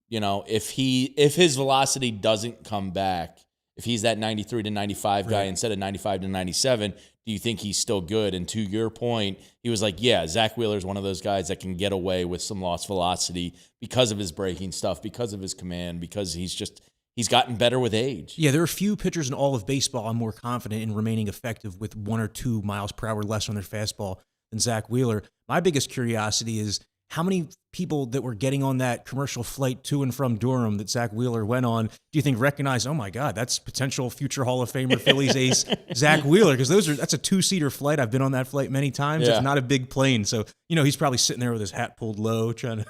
if his velocity doesn't come back, if he's that 93 to 95 guy instead of 95 to 97, do you think he's still good? And to your point, he was like, yeah, Zach Wheeler's one of those guys that can get away with some lost velocity because of his breaking stuff, because of his command, because he's gotten better with age. Yeah, there are few pitchers in all of baseball I'm more confident in remaining effective with 1 or 2 miles per hour less on their fastball than Zach Wheeler. My biggest curiosity is how many people that were getting on that commercial flight to and from Durham that Zach Wheeler went on, do you think recognize, oh my God, that's potential future Hall of Famer Phillies ace Zach Wheeler? Because that's a 2-seater flight. I've been on that flight many times. Yeah. It's not a big plane. So, he's probably sitting there with his hat pulled low trying to...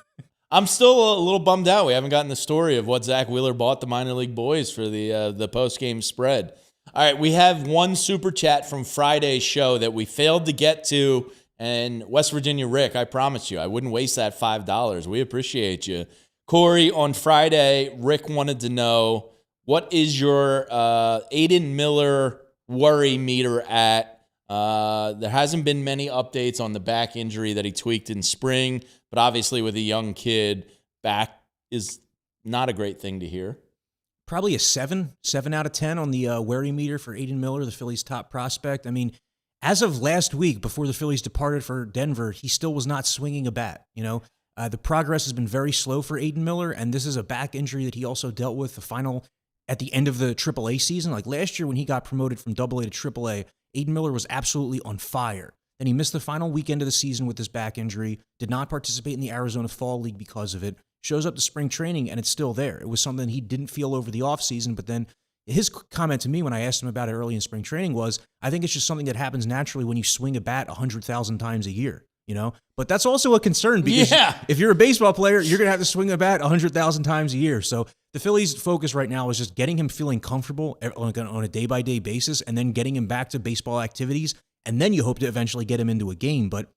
I'm still a little bummed out. We haven't gotten the story of what Zach Wheeler bought the minor league boys for the post-game spread. All right, we have one super chat from Friday's show that we failed to get to. And West Virginia Rick, I promise you, I wouldn't waste that $5. We appreciate you. Corey, on Friday, Rick wanted to know What is your Aiden Miller worry meter at? There hasn't been many updates on the back injury that he tweaked in spring, but obviously with a young kid, back is not a great thing to hear. Probably a 7 out of 10 on the worry meter for Aiden Miller, the Phillies' top prospect. I mean, as of last week, before the Phillies departed for Denver, he still was not swinging a bat. The progress has been very slow for Aiden Miller, and this is a back injury that he also dealt with at the end of the AAA season. Like last year when he got promoted from AA to AAA, Aiden Miller was absolutely on fire. Then he missed the final weekend of the season with his back injury, did not participate in the Arizona Fall League because of it, shows up to spring training, and it's still there. It was something he didn't feel over the offseason, but then his comment to me when I asked him about it early in spring training was, I think it's just something that happens naturally when you swing a bat 100,000 times a year. But that's also a concern because if you're a baseball player, you're going to have to swing a bat 100,000 times a year. So the Phillies' focus right now is just getting him feeling comfortable on a day-by-day basis and then getting him back to baseball activities. And then you hope to eventually get him into a game. But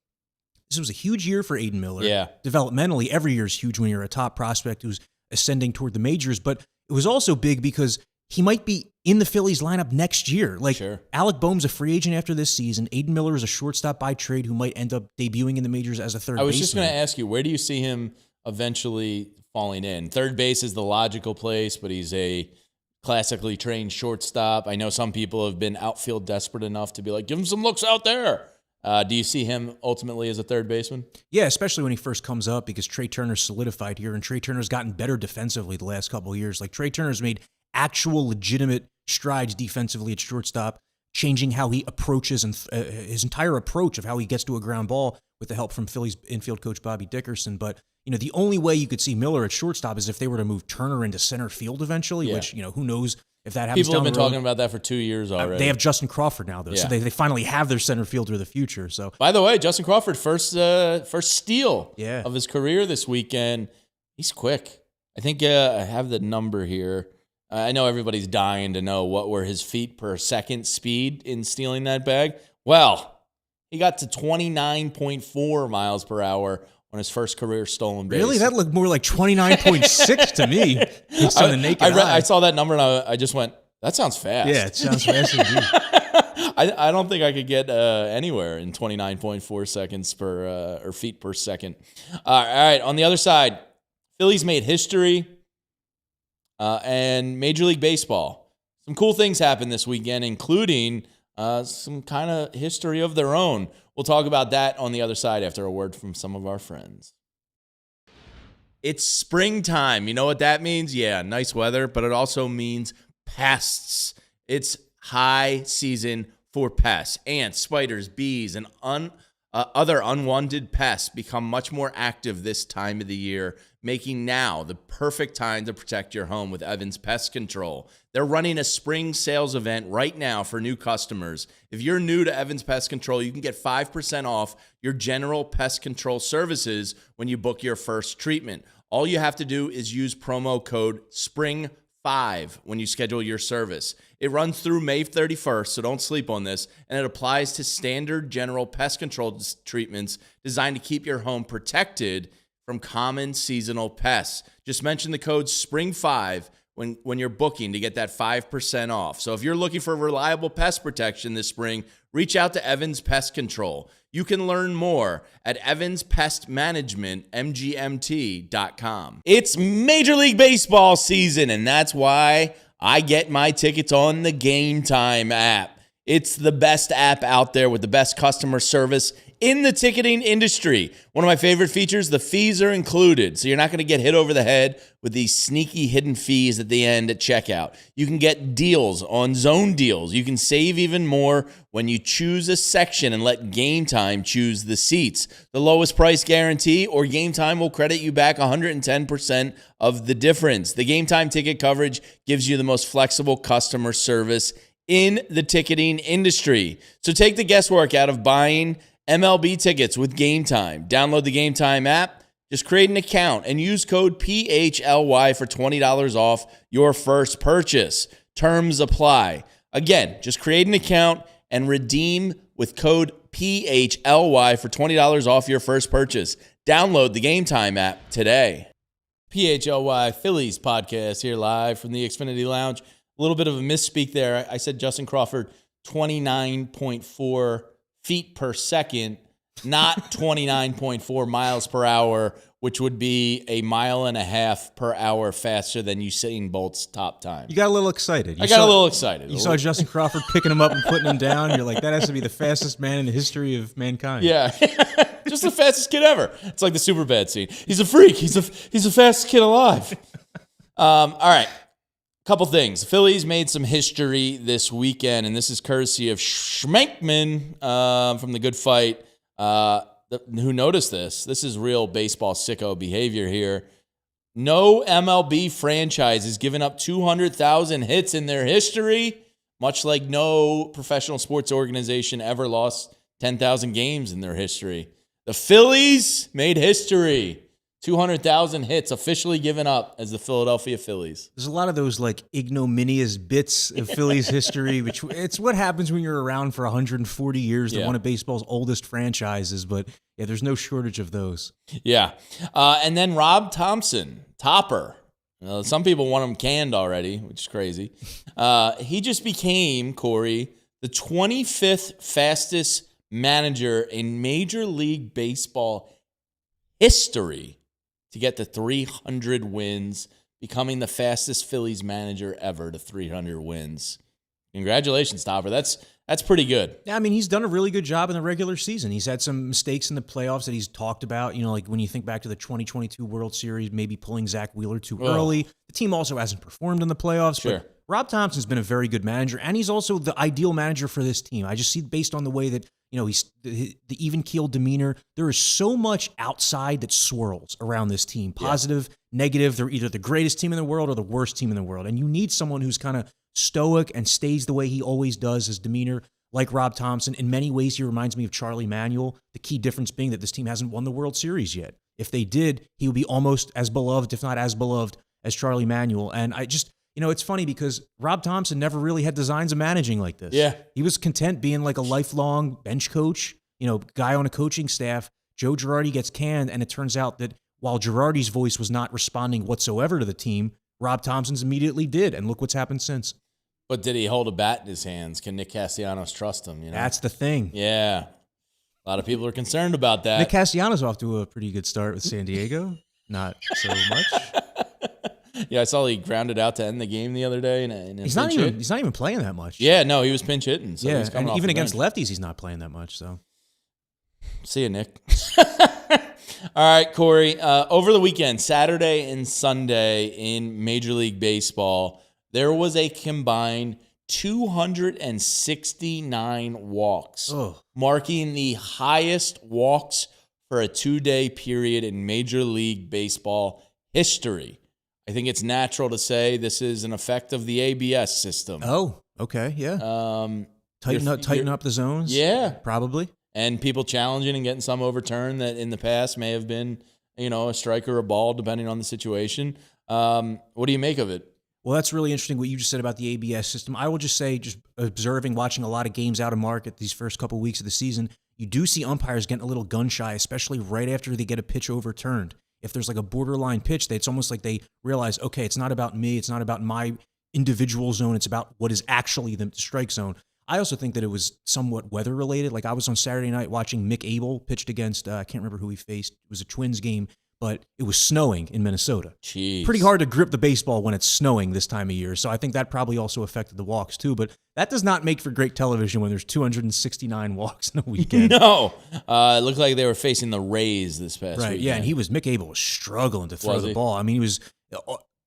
this was a huge year for Aiden Miller. Yeah. Developmentally, every year is huge when you're a top prospect who's ascending toward the majors. But it was also big because he might be in the Phillies lineup next year. Sure. Alec Boehm's a free agent after this season. Aiden Miller is a shortstop by trade who might end up debuting in the majors as a third baseman. I was just going to ask you, where do you see him eventually falling in? Third base is the logical place, but he's a classically trained shortstop. I know some people have been outfield desperate enough to be like, give him some looks out there. Do you see him ultimately as a third baseman? Yeah, especially when he first comes up because Trey Turner's solidified here, and Trey Turner's gotten better defensively the last couple of years. Like Trey Turner's made actual legitimate strides defensively at shortstop, changing how he approaches and his entire approach of how he gets to a ground ball with the help from Phillies infield coach Bobby Dickerson. But the only way you could see Miller at shortstop is if they were to move Turner into center field eventually, which who knows if that happens. People have been talking about that for 2 years already. They have Justin Crawford now, though, so they finally have their center fielder of the future. So, by the way, Justin Crawford, first steal of his career this weekend. He's quick. I think I have the number here. I know everybody's dying to know what were his feet per second speed in stealing that bag. Well, he got to 29.4 miles per hour on his first career stolen base. Really? That looked more like 29.6 to me. Based on the naked eye. I saw that number and I just went, that sounds fast. Yeah, it sounds fast indeed. I don't think I could get anywhere in 29.4 seconds or feet per second. All right, on the other side, Phillies made history. And Major League Baseball. Some cool things happened this weekend, including some kind of history of their own. We'll talk about that on the other side after a word from some of our friends. It's springtime. You know what that means? Yeah, nice weather, but it also means pests. It's high season for pests. Ants, spiders, bees, and other unwanted pests become much more active this time of the year, making now the perfect time to protect your home with Evans Pest Control. They're running a spring sales event right now for new customers. If you're new to Evans Pest Control, you can get 5% off your general pest control services when you book your first treatment. All you have to do is use promo code SPRING5 when you schedule your service. It runs through May 31st, so don't sleep on this, and it applies to standard general pest control treatments designed to keep your home protected from common seasonal pests. Just mention the code SPRING5 when you're booking to get that 5% off. So if you're looking for reliable pest protection this spring, reach out to Evans Pest Control. You can learn more at evanspestmanagementmgmt.com. It's Major League Baseball season, and that's why I get my tickets on the Game Time app. It's the best app out there with the best customer service in the ticketing industry. One of my favorite features, the fees are included. So you're not going to get hit over the head with these sneaky hidden fees at the end at checkout. You can get deals on zone deals. You can save even more when you choose a section and let Game Time choose the seats. The lowest price guarantee or Game Time will credit you back 110% of the difference. The Game Time ticket coverage gives you the most flexible customer service in the ticketing industry. So take the guesswork out of buying MLB tickets with Game Time. Download the Game Time app, just create an account, and use code PHLY for $20 off your first purchase. Terms apply. Again, just create an account and redeem with code PHLY for $20 off your first purchase. Download the Game Time app today. PHLY Phillies podcast here live from the Xfinity Lounge. A little bit of a misspeak there. I said Justin Crawford 29.4 feet per second, not 29.4 miles per hour, which would be a mile and a half per hour faster than Usain Bolt's top time. You got a little excited. I got a little excited. You saw Justin Crawford picking him up and putting him down. You're like, that has to be the fastest man in the history of mankind. Yeah. Just the fastest kid ever. It's like the Superbad scene. He's a freak. He's the fastest kid alive. All right. Couple things. The Phillies made some history this weekend, and this is courtesy of Schmenkman from The Good Fight. Who noticed this? This is real baseball sicko behavior here. No MLB franchise has given up 200,000 hits in their history, much like no professional sports organization ever lost 10,000 games in their history. The Phillies made history. 200,000 hits officially given up as the Philadelphia Phillies. There's a lot of those like ignominious bits of Phillies history, which it's what happens when you're around for 140 years. They're one of baseball's oldest franchises, but yeah, there's no shortage of those. Yeah. And then Rob Thompson, Topper. Some people want him canned already, which is crazy. He just became, Corey, the 25th fastest manager in Major League Baseball history to get to 300 wins, becoming the fastest Phillies manager ever to 300 wins. Congratulations, Topper. That's pretty good. Yeah, I mean, he's done a really good job in the regular season. He's had some mistakes in the playoffs that he's talked about. You know, like when you think back to the 2022 World Series, maybe pulling Zach Wheeler too early. The team also hasn't performed in the playoffs. Sure. But Rob Thompson's been a very good manager, and he's also the ideal manager for this team. I just see based on the way that, you know, he's the even-keeled demeanor. There is so much outside that swirls around this team. Positive, negative. They're either the greatest team in the world or the worst team in the world. And you need someone who's kind of stoic and stays the way he always does, his demeanor, like Rob Thompson. In many ways, he reminds me of Charlie Manuel, the key difference being that this team hasn't won the World Series yet. If they did, he would be almost as beloved, if not as beloved, as Charlie Manuel. And I just... You know, it's funny because Rob Thompson never really had designs of managing like this. Yeah. He was content being like a lifelong bench coach, you know, guy on a coaching staff. Joe Girardi gets canned, and it turns out that while Girardi's voice was not responding whatsoever to the team, Rob Thompson's immediately did, and look what's happened since. But did he hold a bat in his hands? Can Nick Castellanos trust him? You know? That's the thing. Yeah. A lot of people are concerned about that. Nick Castellanos off to a pretty good start with San Diego. Not so much. Yeah, I saw he grounded out to end the game the other day. He's not even playing that much. Yeah, no, he was pinch hitting. So yeah, he's coming and off even the against bench. lefties, he's not playing that much. So, see you, Nick. All right, Corey. Over the weekend, Saturday and Sunday in Major League Baseball, there was a combined 269 walks, marking the highest walks for a 2-day period in Major League Baseball history. I think it's natural to say this is an effect of the ABS system. Oh, okay, yeah. Tighten up the zones. Yeah, probably. And people challenging and getting some overturned that in the past may have been, you know, a strike or a ball, depending on the situation. What do you make of it? Well, that's really interesting what you just said about the ABS system. I will just say, just observing, watching a lot of games out of market these first couple weeks of the season, you do see umpires getting a little gun shy, especially right after they get a pitch overturned. If there's like a borderline pitch, it's almost like they realize, okay, it's not about me, it's not about my individual zone, it's about what is actually the strike zone. I also think that it was somewhat weather related. Like I was on Saturday night watching Mick Abel pitched against, I can't remember who he faced. It was a Twins game, but it was snowing in Minnesota. Jeez. Pretty hard to grip the baseball when it's snowing this time of year. So I think that probably also affected the walks too. But that does not make for great television when there's 269 walks in a weekend. No. It looked like they were facing the Rays this past weekend. Yeah, and Mick Abel was struggling to throw the ball. I mean, he was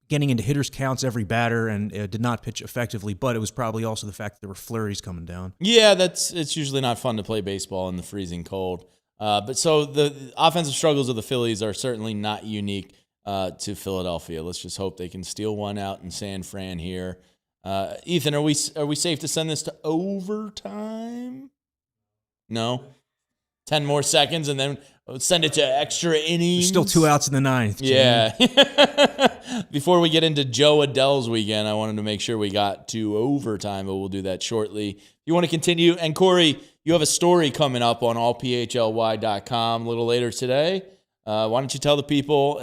getting into hitters' counts every batter and did not pitch effectively, but it was probably also the fact that there were flurries coming down. Yeah, it's usually not fun to play baseball in the freezing cold. But so the offensive struggles of the Phillies are certainly not unique to Philadelphia. Let's just hope they can steal one out in San Fran here. Ethan, are we safe to send this to overtime? No? 10 more seconds and then send it to extra innings? There's still 2 outs in the ninth. Yeah. Before we get into Joe Adele's weekend, I wanted to make sure we got to overtime, but we'll do that shortly. If you want to continue, and Corey, you have a story coming up on allphly.com a little later today. Why don't you tell the people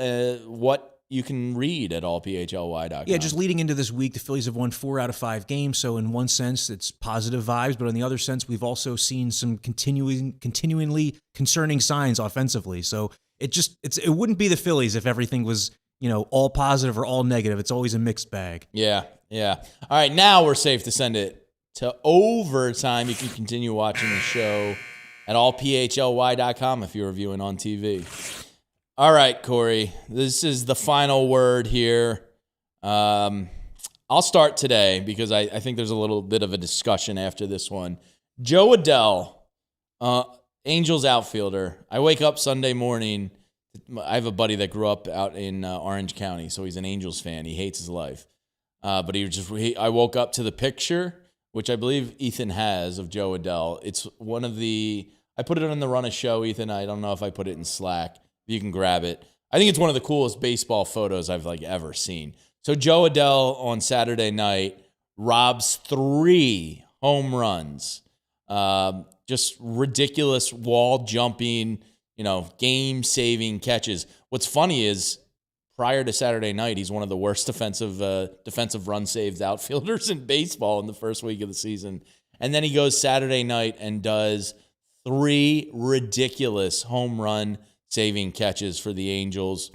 what you can read at allphly.com. Yeah, just leading into this week, the Phillies have won 4 out of 5 games. So in one sense, it's positive vibes, but in the other sense, we've also seen some continuingly concerning signs offensively. So it wouldn't be the Phillies if everything was, all positive or all negative. It's always a mixed bag. Yeah. All right, now we're safe to send it to overtime. You can continue watching the show at allphly.com if you're viewing on TV. All right, Corey, this is the final word here. I'll start today because I think there's a little bit of a discussion after this one. Joe Adell, Angels outfielder. I wake up Sunday morning. I have a buddy that grew up out in Orange County, so he's an Angels fan. He hates his life. But I woke up to the picture, which I believe Ethan has, of Joe Adell. It's one of I put it on the Run a Show, Ethan. I don't know if I put it in Slack. You can grab it. I think it's one of the coolest baseball photos I've ever seen. So Joe Adell on Saturday night robs 3 home runs. Just ridiculous wall jumping, game-saving catches. What's funny is prior to Saturday night, he's one of the worst defensive run saved outfielders in baseball in the first week of the season. And then he goes Saturday night and does 3 ridiculous home run saving catches for the Angels.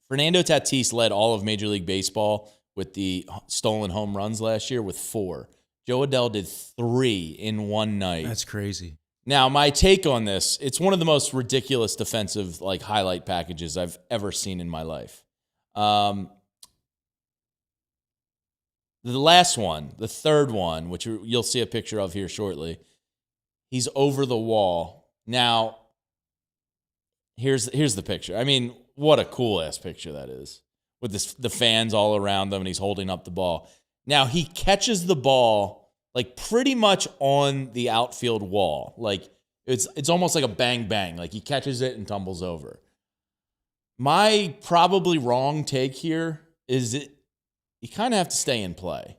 Fernando Tatis led all of Major League Baseball with the stolen home runs last year with 4. Joe Adell did 3 in one night. That's crazy. Now, my take on this, it's one of the most ridiculous defensive highlight packages I've ever seen in my life. The last one, the third one, which you'll see a picture of here shortly, he's over the wall. Now, here's the picture. I mean, what a cool-ass picture that is, with the fans all around him, and he's holding up the ball. Now, he catches the ball pretty much on the outfield wall. It's almost like a bang-bang. He catches it and tumbles over. My probably wrong take here is you kind of have to stay in play.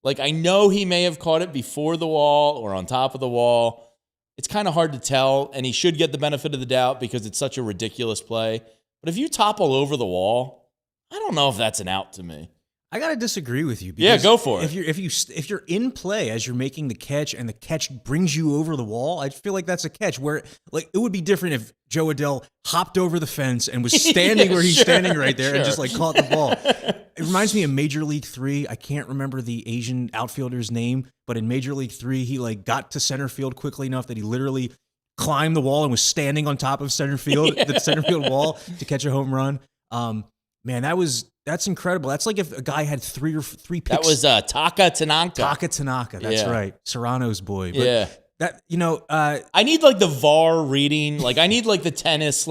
I know he may have caught it before the wall or on top of the wall. It's kind of hard to tell, and he should get the benefit of the doubt because it's such a ridiculous play. But if you topple over the wall, I don't know if that's an out to me. I gotta disagree with you. Yeah, go for it. If you're in play as you're making the catch and the catch brings you over the wall, I feel like that's a catch. Where it would be different if Joe Adell hopped over the fence and was standing where he's standing right there and just caught the ball. It reminds me of Major League 3. I can't remember the Asian outfielder's name, but in Major League 3, he got to center field quickly enough that he literally climbed the wall and was standing on top of center field, the center field wall, to catch a home run. Man, that's incredible. That's like if a guy had three picks. That was Taka Tanaka. That's right. Serrano's boy. But that I need the VAR reading. I need the tennis.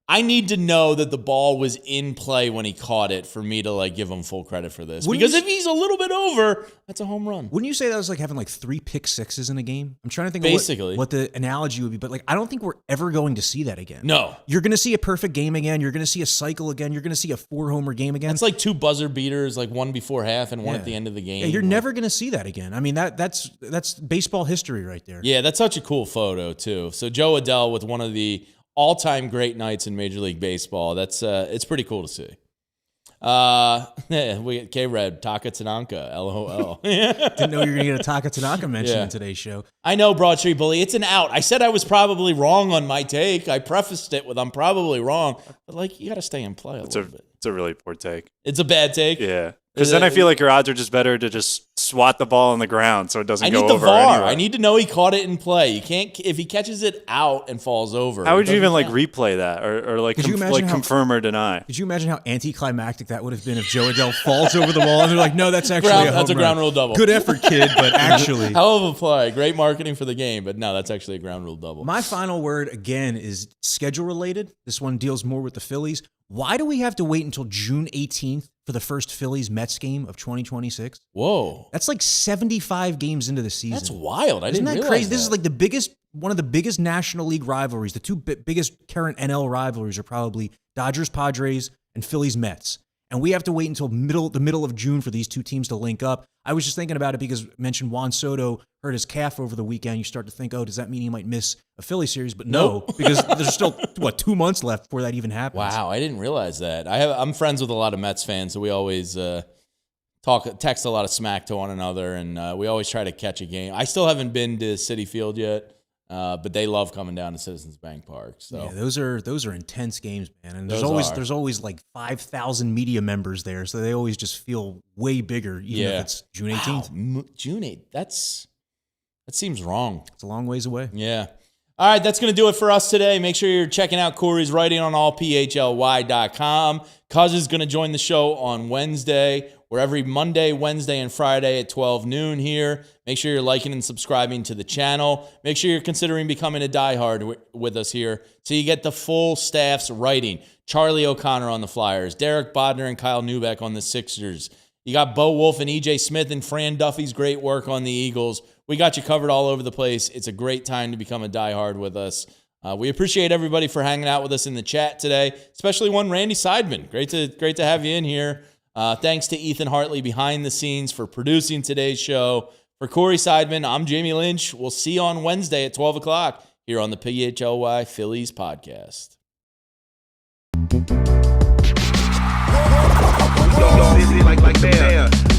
I need to know that the ball was in play when he caught it for me to give him full credit for this. Because if he's a little bit over, that's a home run. Wouldn't you say that was having 3 pick sixes in a game? I'm trying to think basically of what the analogy would be, but I don't think we're ever going to see that again. No. You're going to see a perfect game again. You're going to see a cycle again. You're going to see a 4-homer game again. It's 2 buzzer beaters, one before half and one at the end of the game. Yeah, you're never going to see that again. I mean, that's baseball history right there. Yeah, that's such a cool photo too. So Joe Adell with one of the all-time great nights in Major League Baseball. That's it's pretty cool to see. We get K-Red, Taka Tanaka, LOL. Didn't know you were going to get a Taka Tanaka mention in today's show. I know, Broad Street Bully. It's an out. I said I was probably wrong on my take. I prefaced it with I'm probably wrong. But, you got to stay in play a little bit. It's a really poor take. It's a bad take? Yeah. Because then I feel like your odds are just better to just swat the ball on the ground so it doesn't go over. I need the VAR. Anywhere. I need to know he caught it in play. You can't if he catches it out and falls over. How would you even replay that or confirm or deny? Could you imagine how anticlimactic that would have been if Joe Adell falls over the wall and they're like, no, that's actually a home That's a ground run. rule double. Good effort, kid, but actually. Hell of a play. Great marketing for the game, but no, that's actually a ground rule double. My final word, again, is schedule related. This one deals more with the Phillies. Why do we have to wait until June 18th for the first Phillies-Mets game of 2026? Whoa. That's 75 games into the season. That's wild. Isn't that crazy? This is one of the biggest National League rivalries. The 2 biggest current NL rivalries are probably Dodgers-Padres and Phillies-Mets. and we have to wait until the middle of June for these two teams to link up. I was just thinking about it because I mentioned Juan Soto hurt his calf over the weekend. You start to think, oh, does that mean he might miss a Philly series? But no, because there's still, 2 months left before that even happens. Wow, I didn't realize that. I'm friends with a lot of Mets fans, so we always text a lot of smack to one another, and we always try to catch a game. I still haven't been to Citi Field yet, but they love coming down to Citizens Bank Park. So yeah, those are intense games, man. And there's always like 5,000 media members there, so they always just feel way bigger, even if it's June 18th. Wow, June 8th. That seems wrong. It's a long ways away. Yeah. All right, that's going to do it for us today. Make sure you're checking out Corey's writing on allphly.com. Cuz is going to join the show on Wednesday. We're every Monday, Wednesday, and Friday at 12 noon here. Make sure you're liking and subscribing to the channel. Make sure you're considering becoming a diehard with us here so you get the full staff's writing. Charlie O'Connor on the Flyers, Derek Bodner and Kyle Neubeck on the Sixers. You got Bo Wolf and EJ Smith and Fran Duffy's great work on the Eagles. We got you covered all over the place. It's a great time to become a diehard with us. We appreciate everybody for hanging out with us in the chat today, especially one Randy Seidman. Great to have you in here. Thanks to Ethan Hartley behind the scenes for producing today's show. For Corey Seidman, I'm Jamie Lynch. We'll see you on Wednesday at 12 o'clock here on the PHLY Phillies podcast. Like